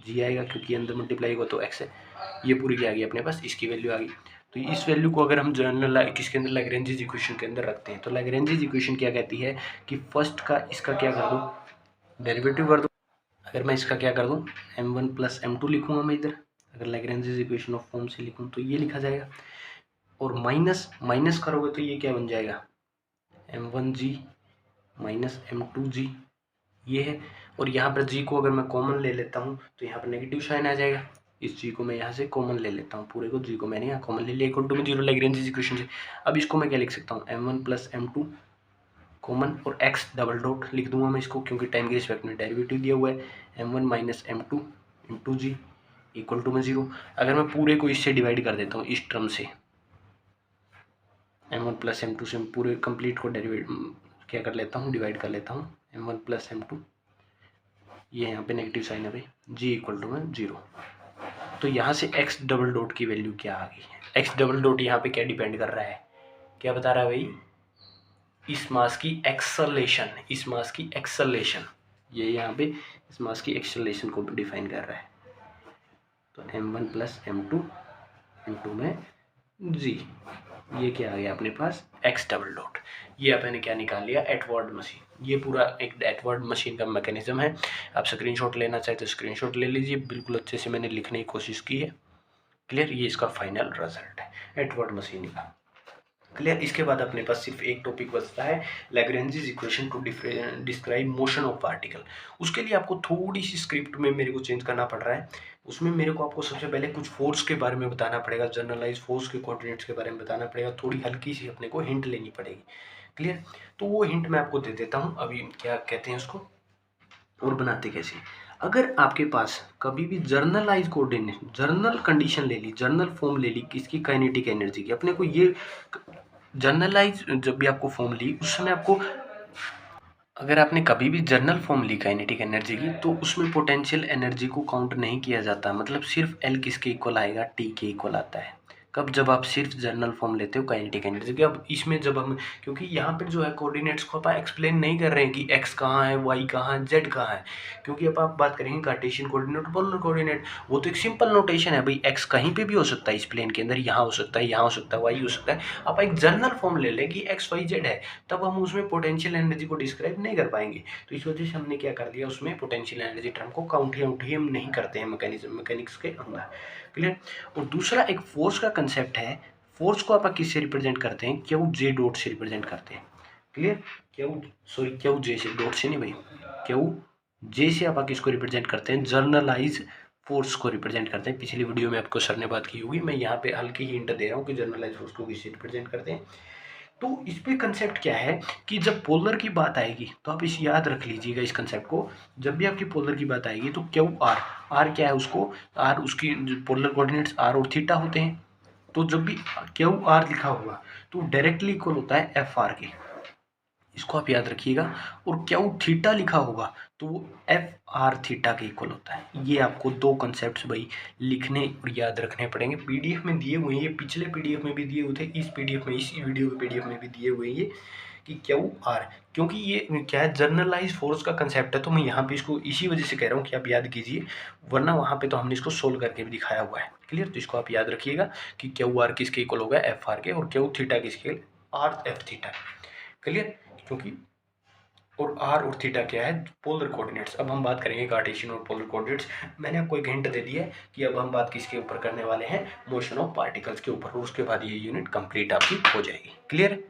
A: जी आएगा, क्योंकि अंदर मल्टीप्लाई होगा तो x है, ये पूरी क्या आ गई अपने पास, इसकी वैल्यू आ गई। तो इस वैल्यू को अगर हम जनरल किसके अंदर, लैग्रेंजेस इक्वेशन के अंदर रखते हैं, तो लैग्रेंजेस इक्वेशन क्या कहती है कि फर्स्ट का इसका क्या कर दो, डेरिवेटिव कर दो। अगर मैं इसका क्या कर दूँ, m1 प्लस m2 लिखूंगा मैं इधर, अगर लैग्रेंजेस इक्वेशन ऑफ फॉर्म से लिखूँ तो ये लिखा जाएगा, और माइनस माइनस करोगे तो ये क्या बन जाएगा, m1g माइनस m2g, ये है। और यहाँ पर g को अगर मैं कॉमन ले लेता हूँ तो यहाँ पर नेगेटिव साइन आ जाएगा, इस g को मैं यहाँ से कॉमन ले लेता हूँ, पूरे को g को मैंने यहाँ कॉमन ले लिया, इक्वल टू में जीरो लैग्रेंजेस इक्वेशन से। अब इसको मैं क्या लिख सकता हूँ, m1 प्लस m2 कॉमन, और x डबल डॉट लिख दूंगा मैं इसको, क्योंकि टाइम के रिस्पेक्ट में डेरिवेटिव दिया हुआ है, m1 minus m2 into g equal to में 0। अगर मैं पूरे को इससे डिवाइड कर देता हूँ इस टर्म से, m1 प्लस m2 से पूरे कंप्लीट को डेरिवेट क्या कर लेता हूँ, डिवाइड कर लेता हूँ, m1 प्लस m2, ये यहाँ पे नेगेटिव साइन है भाई, g इक्वल टू में 0। तो यहाँ से x डबल डॉट की वैल्यू क्या आ गई, x डबल डॉट यहाँ पे क्या डिपेंड कर रहा है, क्या बता रहा है भाई, इस मास की एक्सेलरेशन, इस मास की एक्सेलरेशन, ये यहाँ पे इस मास की एक्सेलरेशन को डिफाइन कर रहा है। तो m1 प्लस m2 इंटू में g, ये क्या आ गया अपने पास, x डबल डॉट। ये आपने क्या निकाल लिया, एटवर्ड मशीन। ये पूरा एक एटवर्ड मशीन का मैकेनिज्म है। आप स्क्रीनशॉट लेना चाहे तो स्क्रीनशॉट ले लीजिए, बिल्कुल अच्छे से मैंने लिखने की कोशिश की है। क्लियर, ये इसका फाइनल रिजल्ट है एटवर्ड मशीन का। क्लियर। इसके बाद अपने पास सिर्फ एक टॉपिक बचता है, Lagrange's equation two describe motion of particle. उसके लिए आपको थोड़ी सी स्क्रिप्ट में मेरे को चेंज करना पड़ रहा है। उसमें मेरे को आपको सबसे पहले कुछ फोर्स के बारे में बताना पड़ेगा, जनरलाइज फोर्स के कोऑर्डिनेट्स के बारे में बताना पड़ेगा, थोड़ी हल्की सी अपने को हिंट लेनी पड़ेगी। क्लियर। तो वो हिंट मैं आपको दे देता हूँ अभी, क्या कहते हैं उसको और बनाते कैसे। अगर आपके पास कभी भी जर्नलाइज कोऑर्डिनेट, जर्नल कंडीशन ले ली, जर्नल फॉर्म ले ली किसकी, काइनेटिक एनर्जी की, अपने को ये जर्नलाइज जब भी आपको फॉर्म ली उस समय आपको, अगर आपने कभी भी जर्नल फॉर्म ली काइनेटिक एनर्जी की, तो उसमें पोटेंशियल एनर्जी को काउंट नहीं किया जाता। मतलब सिर्फ एल किसके इक्वल आएगा, टी के इक्वल आता है। कब, जब आप सिर्फ जर्नल फॉर्म लेते हो काइनेटिक एनर्जी की। अब इसमें जब हम, क्योंकि यहाँ पर जो है कोऑर्डिनेट्स को आप एक्सप्लेन नहीं कर रहे हैं कि एक्स कहाँ है, वाई कहाँ है, जेड कहाँ है, क्योंकि अब आप बात करेंगे कार्टेशियन कोऑर्डिनेट और पोलर कोऑर्डिनेट, वो तो एक सिंपल नोटेशन है भाई, एक्स कहीं पे भी हो सकता है इस प्लेन के अंदर, यहाँ हो सकता है, यहाँ हो सकता है, वाई हो सकता है। आप एक जर्नल फॉर्म ले लें कि एक्स वाई जेड है, तब हम उसमें पोटेंशियल एनर्जी को डिस्क्राइब नहीं कर पाएंगे। तो इस वजह से हमने क्या कर दिया, उसमें पोटेंशियल एनर्जी टर्म को काउंट ही हम नहीं करते हैं मैकेनिक्स के अंदर। क्लियर। और दूसरा एक फोर्स का कंसेप्ट है, फोर्स को आप किससे रिप्रेजेंट करते हैं, क्यू जे डॉट से रिप्रेजेंट करते हैं। क्लियर। क्यू जे से, डॉट से नहीं भाई, क्यू जे से आप किसको रिप्रेजेंट करते हैं, जर्नलाइज फोर्स को रिप्रेजेंट करते हैं। पिछली वीडियो में आपको सर ने बात की होगी, मैं यहाँ पे हल्की ही हिंट दे रहा हूँ कि जर्नलाइज फोर्स को किससे रिप्रेजेंट करते हैं। तो इस पे कंसेप्ट क्या है कि जब पोलर की बात आएगी तो आप इस याद रख लीजिएगा इस कंसेप्ट को, जब भी आपकी पोलर की बात आएगी तो क्यू आर, आर क्या है उसको, आर उसकी पोलर कोऑर्डिनेट्स आर और थीटा होते हैं। तो जब भी क्यू आर लिखा होगा तो डायरेक्टली इक्वल होता है एफ आर के, इसको आप याद रखिएगा। और क्यू थीटा लिखा होगा तो वो एफ आर थीटा के इक्वल होता है। ये आपको दो कॉन्सेप्ट्स भाई लिखने और याद रखने पड़ेंगे। पीडीएफ में दिए हुए हैं, ये पिछले पीडीएफ में भी दिए हुए थे, इस पीडीएफ में, इस वीडियो के पीडीएफ में भी दिए हुए हैं ये, कि क्यू आर, क्योंकि ये क्या है, जर्नलाइज फोर्स का कंसेप्ट है, तो मैं यहाँ पे इसको इसी वजह से कह रहा हूँ कि आप याद कीजिए, वरना वहाँ पे तो हमने इसको सोल्व करके भी दिखाया हुआ है। क्लियर। तो इसको आप याद रखिएगा कि क्यू आर किसके इक्वल होगा, एफ आर के, और क्यू थीटा किसके, आर एफ थीटा। क्लियर। क्योंकि और आर और थीटा क्या है, पोलर कोऑर्डिनेट्स। अब हम बात करेंगे कार्टेशियन और पोलर कोऑर्डिनेट्स। मैंने आपको एक हिंट दे दिया है कि अब हम बात किसके ऊपर करने वाले हैं, मोशन ऑफ पार्टिकल्स के ऊपर, और उसके बाद ये यूनिट कंप्लीट आपकी हो जाएगी। क्लियर।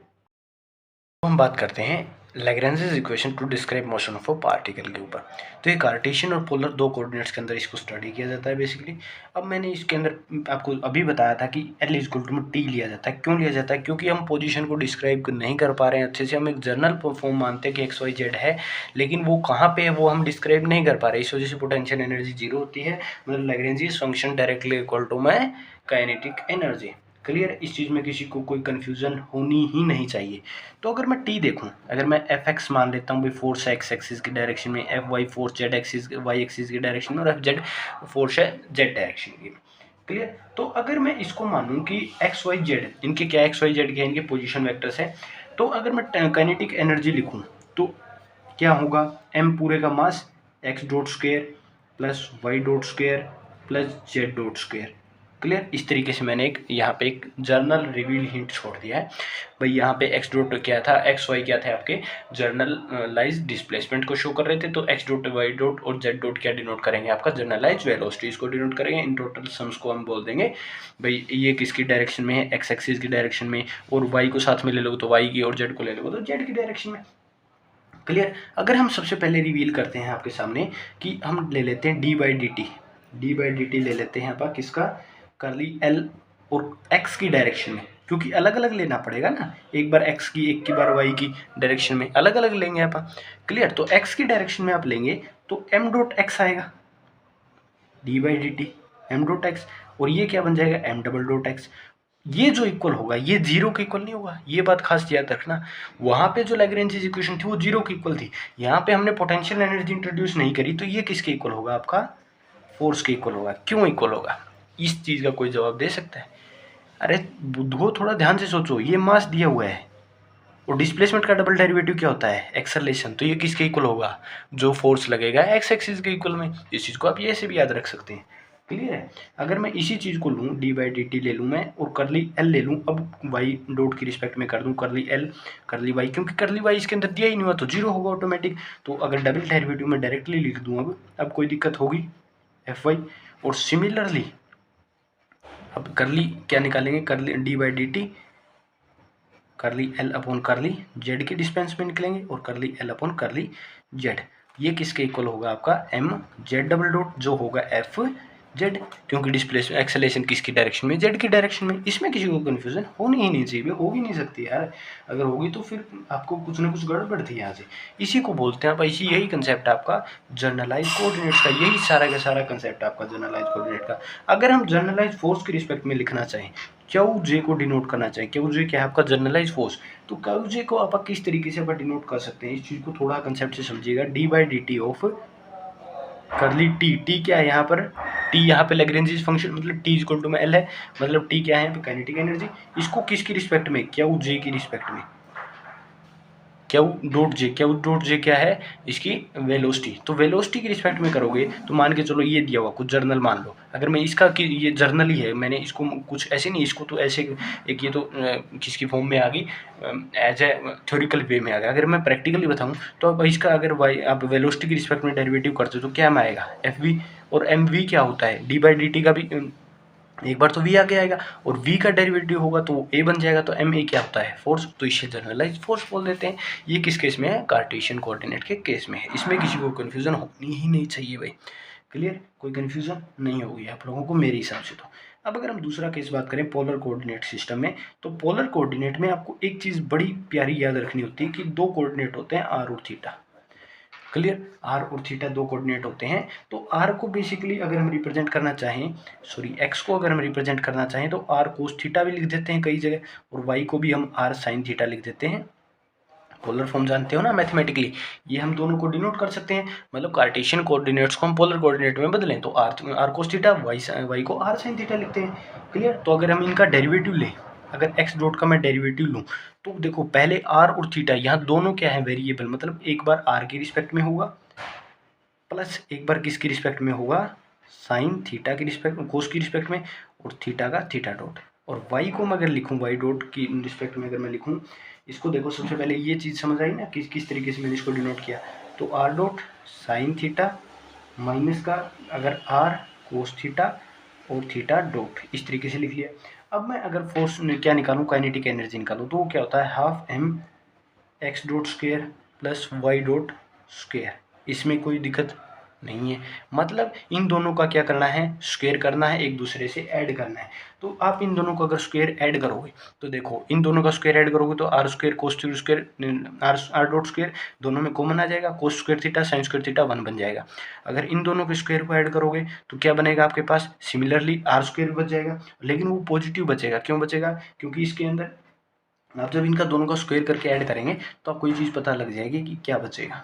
A: हम बात करते हैं Lagrange's equation two describe motion of a particle के ऊपर। तो ये कार्टेशियन और पोलर दो कोऑर्डिनेट्स के अंदर इसको स्टडी किया जाता है बेसिकली। अब मैंने इसके अंदर आपको अभी बताया था कि एल इक्वल टू टी लिया जाता है। क्यों लिया जाता है, क्योंकि हम पोजीशन को डिस्क्राइब नहीं कर पा रहे हैं अच्छे से, हम एक जर्नल फॉर्म मानते हैं कि एक्स वाई जेड है, लेकिन वो कहाँ पे है वो हम डिस्क्राइब नहीं कर पा रहे, इस वजह से पोटेंशियल एनर्जी जीरो होती है। मतलब Lagrange's function directly equal to my kinetic energy. Clear. इस चीज़ में किसी को कोई कन्फ्यूज़न होनी ही नहीं चाहिए। तो अगर मैं टी देखूं, अगर मैं एफ एक्स मान लेता हूँ भाई, फोर्स है एक्स एक्सिस की डायरेक्शन में, f y force z axis y axis की डायरेक्शन में, और एफ जेड फोर्स है जेड डायरेक्शन की। क्लियर। तो अगर मैं इसको मानूं कि एक्स वाई जेड, इनके क्या एक्स वाई जेड के इनके पोजिशन वैक्टर्स है, तो अगर मैं काइनेटिक एनर्जी लिखूँ तो क्या होगा, एम पूरे का mass X dot square plus Y dot square plus Z dot square. Clear. इस तरीके से मैंने एक यहाँ पे एक जर्नल रिवील हिंट छोड़ दिया है भाई। यहाँ पे एक्स डॉट क्या था, एक्स वाई क्या थे आपके, जर्नलाइज डिस्प्लेसमेंट को शो कर रहे थे, तो एक्स डॉट वाई डॉट और जेड डॉट क्या डिनोट करेंगे, आपका जर्नलाइज वेलोसिटी, इसको डिनोट करेंगे। इन टोटल सम्स को हम बोल देंगे भाई ये किसकी डायरेक्शन में है, एक्स एक्सिस की डायरेक्शन में, और वाई को साथ में ले लो तो वाई की, और जेड को ले लो तो जेड की डायरेक्शन में। क्लियर। अगर हम सबसे पहले रिवील करते हैं आपके सामने कि हम ले लेते हैं डी बाई डी टी ले लेते हैं आप किसका, कर्ली एल और एक्स की डायरेक्शन में, क्योंकि अलग अलग लेना पड़ेगा ना, एक बार एक्स की एक की बार वाई की डायरेक्शन में अलग अलग लेंगे आप। क्लियर। तो एक्स की डायरेक्शन में आप लेंगे तो एम डॉट एक्स आएगा, d by d t m dot x, और ये क्या बन जाएगा, एम डबल डॉट एक्स। ये जो इक्वल होगा ये जीरो के इक्वल नहीं होगा, ये बात खास याद रखना। वहाँ पे जो लैग्रेंजेस इक्वेशन थी वो जीरो के इक्वल थी, यहाँ पे हमने पोटेंशियल एनर्जी इंट्रोड्यूस नहीं करी, तो ये किसके इक्वल होगा, आपका फोर्स के इक्वल होगा। क्यों इक्वल होगा, इस चीज़ का कोई जवाब दे सकता है। अरे बुद्धो थोड़ा ध्यान से सोचो, ये मास दिया हुआ है और डिस्प्लेसमेंट का डबल डेरिवेटिव क्या होता है, एक्सेलरेशन, तो ये किसके इक्वल होगा, जो फोर्स लगेगा एक्स एक्सिस के इक्वल में। इस चीज़ को आप ये से भी याद रख सकते हैं। क्लियर है। अगर मैं इसी चीज़ को लूँ, डी बाई डी टी ले लूँ मैं और करली एल ले लूँ, अब वाई डॉट की रिस्पेक्ट में कर दूँ करली एल करली वाई, क्योंकि करली वाई इसके अंदर दिया ही नहीं हुआ तो जीरो होगा ऑटोमेटिक। तो अगर डबल डेरिवेटिव में डायरेक्टली लिख दूँ अब कोई दिक्कत होगी, एफ वाई। और सिमिलरली अब करली क्या निकालेंगे, करली डी बाई डी टी करली एल अपॉन करली जेड के डिस्टेंस में निकलेंगे और करली एल अपॉन करली जेड। ये किसके इक्वल होगा आपका एम जेड डबल डॉट जो होगा एफ जेड, क्योंकि डिस्प्लेसमेंट एक्सेलेरेशन किसकी डायरेक्शन में, जेड की डायरेक्शन में। इसमें किसी को कन्फ्यूजन होनी ही नहीं चाहिए, हो ही नहीं सकती यार। अगर होगी तो फिर आपको कुछ ना कुछ गड़बड़ थी यहाँ से। इसी को बोलते हैं भाई, यही कंसेप्ट आपका जनरलाइज कोऑर्डिनेट्स का, यही सारा का सारा कंसेप्ट आपका जनरलाइज कोऑर्डिनेट का। अगर हम जनरलाइज फोर्स के रिस्पेक्ट में लिखना चाहें, क्यू जे को डिनोट करना चाहें, क्यू जे क्या है आपका जनरलाइज फोर्स, तो क्यू जे को आप किस तरीके से डिनोट कर सकते हैं, इस चीज़ को थोड़ा कंसेप्ट से समझिएगा। D by d t of करली टी, टी क्या है यहाँ पर, टी यहाँ पे लैग्रेंज फंक्शन, मतलब टी इक्वल टू में एल है, मतलब टी क्या है यहाँ पे काइनेटिक एनर्जी। इसको किसकी रिस्पेक्ट में, क्यू जे की रिस्पेक्ट में, Q dot J, Q dot J क्या है इसकी वेलोसिटी। तो वेलोसिटी की रिस्पेक्ट में करोगे तो मान के चलो ये दिया हुआ कुछ जर्नल मान लो, अगर मैं इसका कि ये जर्नल ही है, मैंने इसको कुछ ऐसे नहीं, इसको तो ऐसे एक ये तो किसकी फॉर्म में आ गई, एज ए थ्योरिकल वे में आ गया। अगर मैं प्रैक्टिकली बताऊँ तो अब इसका अगर वाई आप वेलोसिटी की रिस्पेक्ट में डेरिवेटिव करते हो तो क्या में आएगा एफ वी, और एम वी क्या होता है डी बाई डी टी का भी एक बार तो v आगे आएगा, और v का डेरिवेटिव होगा तो a बन जाएगा। तो ma क्या होता है फोर्स, तो इसे जनरलाइज फोर्स बोल देते हैं। ये किस केस में है, कार्टेशियन कोऑर्डिनेट के केस में है। इसमें किसी को कन्फ्यूजन होनी ही नहीं चाहिए भाई, क्लियर, कोई कन्फ्यूजन नहीं होगी आप लोगों को मेरे हिसाब से। तो अब अगर हम दूसरा केस बात करें पोलर कोऑर्डिनेट सिस्टम में, तो पोलर कोऑर्डिनेट में आपको एक चीज़ बड़ी प्यारी याद रखनी होती है कि दो कोऑर्डिनेट होते हैं आर और थीटा, क्लियर, आर और थीटा दो कोऑर्डिनेट होते हैं। तो आर को बेसिकली अगर हम रिप्रेजेंट करना चाहें, सॉरी एक्स को अगर हम रिप्रेजेंट करना चाहें तो आर कोस थीटा भी लिख देते हैं कई जगह, और वाई को भी हम आर साइन थीटा लिख देते हैं। पोलर फॉर्म जानते हो ना मैथमेटिकली, ये हम दोनों को डिनोट कर सकते हैं। मतलब कार्टेशियन कोऑर्डिनेट्स को हम पोलर कोऑर्डिनेट में बदलें तो आर कोस थीटा, वाई को आर साइन थीटा लिखते हैं, क्लियर। तो अगर हम इनका डेरिवेटिव लें, अगर एक्स डॉट का मैं डेरिवेटिव लूँ तो देखो पहले आर और थीटा यहाँ दोनों क्या है वेरिएबल, मतलब एक बार आर की रिस्पेक्ट में होगा प्लस एक बार किसकी रिस्पेक्ट में होगा, साइन थीटा की रिस्पेक्ट, कोस की रिस्पेक्ट में, और थीटा का थीटा डॉट। और वाई को मैं अगर लिखूँ वाई डॉट की रिस्पेक्ट में अगर मैं लिखूँ, इसको देखो सबसे पहले ये चीज़ समझ आई ना किस किस तरीके से मैंने इसको डिनोट किया। तो R dot sine theta minus का अगर आर कोस थीटा और थीटा डॉट, इस तरीके से लिख लिया। अब मैं अगर फोर्स क्या निकालूँ, काइनेटिक एनर्जी निकालूँ, तो वो क्या होता है half M x dot square plus Y dot square. इसमें कोई दिक्कत नहीं है, मतलब इन दोनों का क्या करना है, स्क्वायर करना है, एक दूसरे से ऐड करना है। तो आप इन दोनों को अगर स्क्वायर ऐड करोगे तो देखो इन दोनों का स्क्वायर ऐड करोगे तो r square cos square r dot square दोनों में कॉमन आ जाएगा, cos square theta sine square theta 1 बन जाएगा। अगर इन दोनों के स्क्वायर को ऐड करोगे तो क्या बनेगा आपके पास, सिमिलरली आर स्क्वायर बच जाएगा, लेकिन वो पॉजिटिव बचेगा। क्यों बचेगा, क्योंकि इसके अंदर आप जब इनका दोनों का स्क्वायर करके ऐड करेंगे तो आपको ये चीज़ पता लग जाएगी कि क्या बचेगा।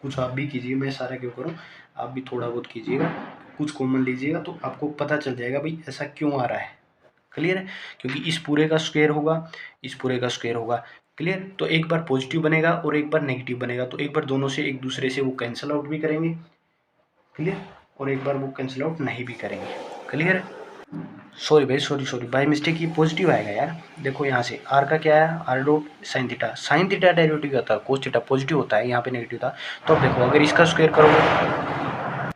A: कुछ आप भी कीजिए, मैं सारा क्यों करूँ, आप भी थोड़ा बहुत कीजिएगा, कुछ कॉमन लीजिएगा तो आपको पता चल जाएगा भाई ऐसा क्यों आ रहा है, क्लियर है। क्योंकि इस पूरे का स्क्वायर होगा, इस पूरे का स्क्वायर होगा, क्लियर। तो एक बार पॉजिटिव बनेगा और एक बार नेगेटिव बनेगा, तो एक बार दोनों से एक दूसरे से वो कैंसिल आउट भी करेंगे, क्लियर, और एक बार वो कैंसिल आउट नहीं भी करेंगे, क्लियर। सॉरी भाई, सॉरी बाय मिस्टेक ये पॉजिटिव आएगा यार। देखो यहाँ से आर का क्या है, R dot sine theta derivative क्या होता है, कोस थीटा पॉजिटिव होता है, यहाँ पे नेगेटिव था। तो अब देखो अगर इसका स्क्वायर करोगे,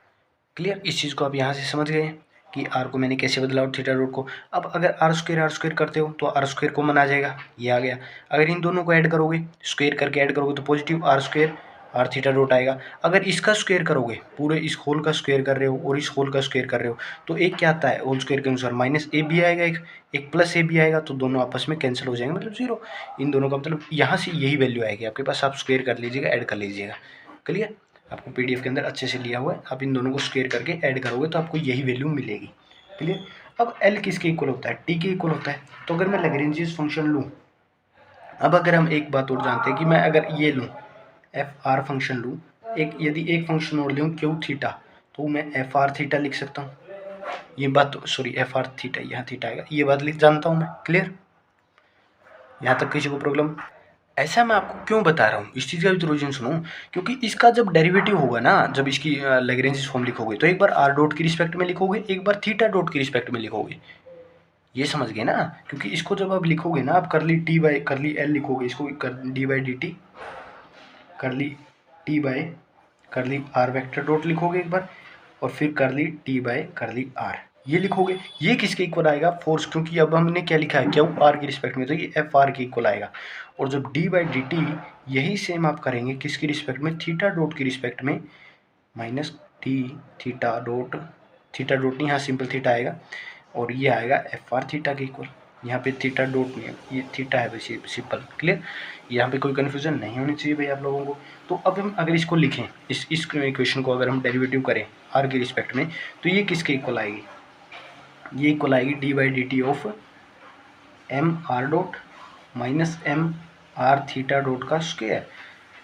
A: क्लियर, इस चीज़ को आप यहाँ से समझ गए कि आर को मैंने कैसे बदला और थीटा डॉट को। अब अगर आर स्क्वायर करते हो तो आर स्क्वायर कॉमन आ जाएगा, ये आ गया। अगर इन दोनों को ऐड करोगे, स्क्वायर करके ऐड करोगे तो positive r square r theta dot आएगा। अगर इसका स्क्वायर करोगे, पूरे इस होल का स्क्वायर कर रहे हो और इस होल का स्क्वायर कर रहे हो, तो एक क्या आता है होल स्क्वायर के अनुसार माइनस ए बी आएगा, एक प्लस ए बी आएगा, तो दोनों आपस में कैंसिल हो जाएंगे, मतलब जीरो। इन दोनों का मतलब यहाँ से यही वैल्यू आएगी आपके पास, आप स्क्वायर कर लीजिएगा, ऐड कर लीजिएगा, क्लियर। आपको पीडीएफ के अंदर अच्छे से लिया हुआ है, आप इन दोनों को स्क्वायर करके ऐड करोगे तो आपको यही वैल्यू मिलेगी, क्लियर। अब एल किसके इक्वल होता है, टी के इक्वल होता है। तो अगर मैं लैग्रेंजियस फंक्शन लूँ, अब अगर हम एक बात और जानते हैं कि मैं अगर ये लूँ एफ आर फंक्शन लूँ, एक यदि एक फंक्शन और लूँ क्यू थीटा, तो मैं एफ आर थीटा लिख सकता हूँ। ये बात सॉरी एफ आर थीटा, यहाँ थीटा आएगा, ये बात लिख जानता हूँ मैं, क्लियर। यहाँ तक किसी को प्रॉब्लम। ऐसा मैं आपको क्यों बता रहा हूँ, इस चीज़ का भी तो रीजन सुनो। क्योंकि इसका जब डेरिवेटिव होगा ना, जब इसकी लैग्रेंज फॉर्म लिखोगे तो एक बार आर डॉट की रिस्पेक्ट में लिखोगे, एक बार थीटा डॉट की रिस्पेक्ट में लिखोगे, ये समझ गए ना। क्योंकि इसको जब आप लिखोगे ना, आप करली टी बाई करली एल लिखोगे, इसको d by d t curly t by curly r vector dot लिखोगे एक बार, और फिर करली टी बाई करली आर,
B: ये लिखोगे। ये किसके इक्वल आएगा? फोर्स, क्योंकि अब हमने क्या लिखा है, क्यू आर के रिस्पेक्ट में, तो ये एफ आर के इक्वल आएगा। और जब डी बाई डी टी यही सेम आप करेंगे किसकी रिस्पेक्ट में? थीटा डॉट की रिस्पेक्ट में, माइनस टी थीटा डॉट नहीं, यहाँ सिंपल थीटा आएगा और ये आएगा एफ आर थीटा के इक्वल। यहाँ पे थीटा डॉट नहीं है, ये थीटा है भाई, सिंपल क्लियर। यहाँ पे कोई कन्फ्यूजन नहीं होनी चाहिए भाई आप लोगों को। तो अब हम अगर इसको लिखें, इस इक्वेशन को अगर हम डेरिवेटिव करें आर के रिस्पेक्ट में, तो ये किसके इक्वल आएगी? ये इक्वल आएगी d by d t of m r dot minus m r theta dot का स्क्वायर।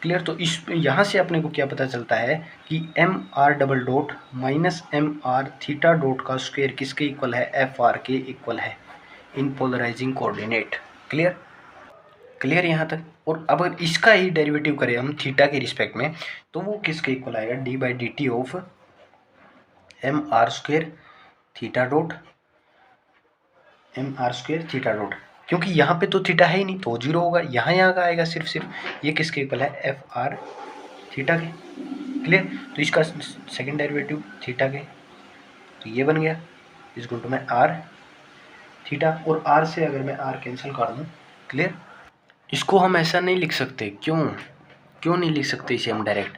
B: क्लियर। तो इस यहाँ से अपने को क्या पता चलता है कि m r double dot minus m r theta dot का स्क्वायर किसके इक्वल है? एफ आर के इक्वल है in polarizing coordinate. Clear. Clear यहाँ तक। और अब अगर इसका ही डेरिवेटिव करें हम थीटा के रिस्पेक्ट में, तो वो किसके इक्वल आएगा? D by d t of m r square theta dot m r square theta dot, क्योंकि यहाँ पे तो थीटा है ही नहीं तो जीरो होगा, यहाँ का आएगा सिर्फ ये किसके इक्वल है? एफ आर थीटा के। क्लियर। तो इसका सेकंड डेरिवेटिव थीटा के, तो ये बन गया इसको तो मैं आर थीटा, और आर से अगर मैं आर कैंसिल कर दूँ, क्लियर। इसको हम ऐसा नहीं लिख सकते, क्यों नहीं लिख सकते इसे हम डायरेक्ट?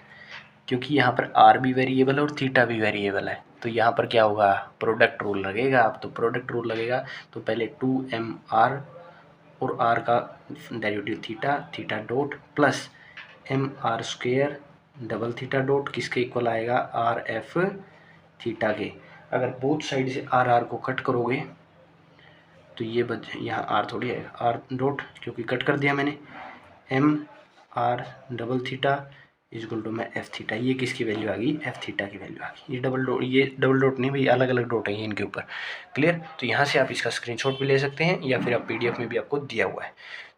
B: क्योंकि यहाँ पर आर भी वेरिएबल है और थीटा भी वेरिएबल है, तो यहाँ पर क्या होगा? प्रोडक्ट रूल लगेगा। अब तो प्रोडक्ट रूल लगेगा, तो पहले 2mr और r का derivative theta dot plus m r square double theta dot किसके इक्वल आएगा? आर एफ थीटा के। अगर बोथ साइड से आर को कट करोगे तो ये बच, यहाँ आर थोड़ी है, आर डॉट क्योंकि कट कर दिया मैंने, m r double theta equal to में एफ थीटा। ये किसकी वैल्यू आ गई? एफ थीटा की वैल्यू आ गई। ये डबल डॉट नहीं भाई, अलग अलग डॉट है इनके ऊपर। क्लियर। तो यहाँ से आप इसका स्क्रीनशॉट भी ले सकते हैं या फिर आप पीडीएफ में भी आपको दिया हुआ है।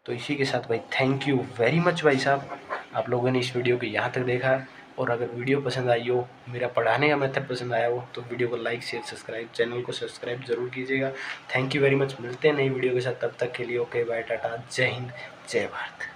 B: तो इसी के साथ भाई थैंक यू वेरी मच भाई साहब, आप लोगों ने इस वीडियो को यहाँ तक देखा। और अगर वीडियो पसंद आई हो, मेरा पढ़ाने का मेथड पसंद आया हो, तो वीडियो को लाइक शेयर सब्सक्राइब, चैनल को सब्सक्राइब जरूर कीजिएगा। Thank you very much. मिलते हैं नई वीडियो के साथ, तब तक के लिए ओके बाय टाटा, जय हिंद जय भारत।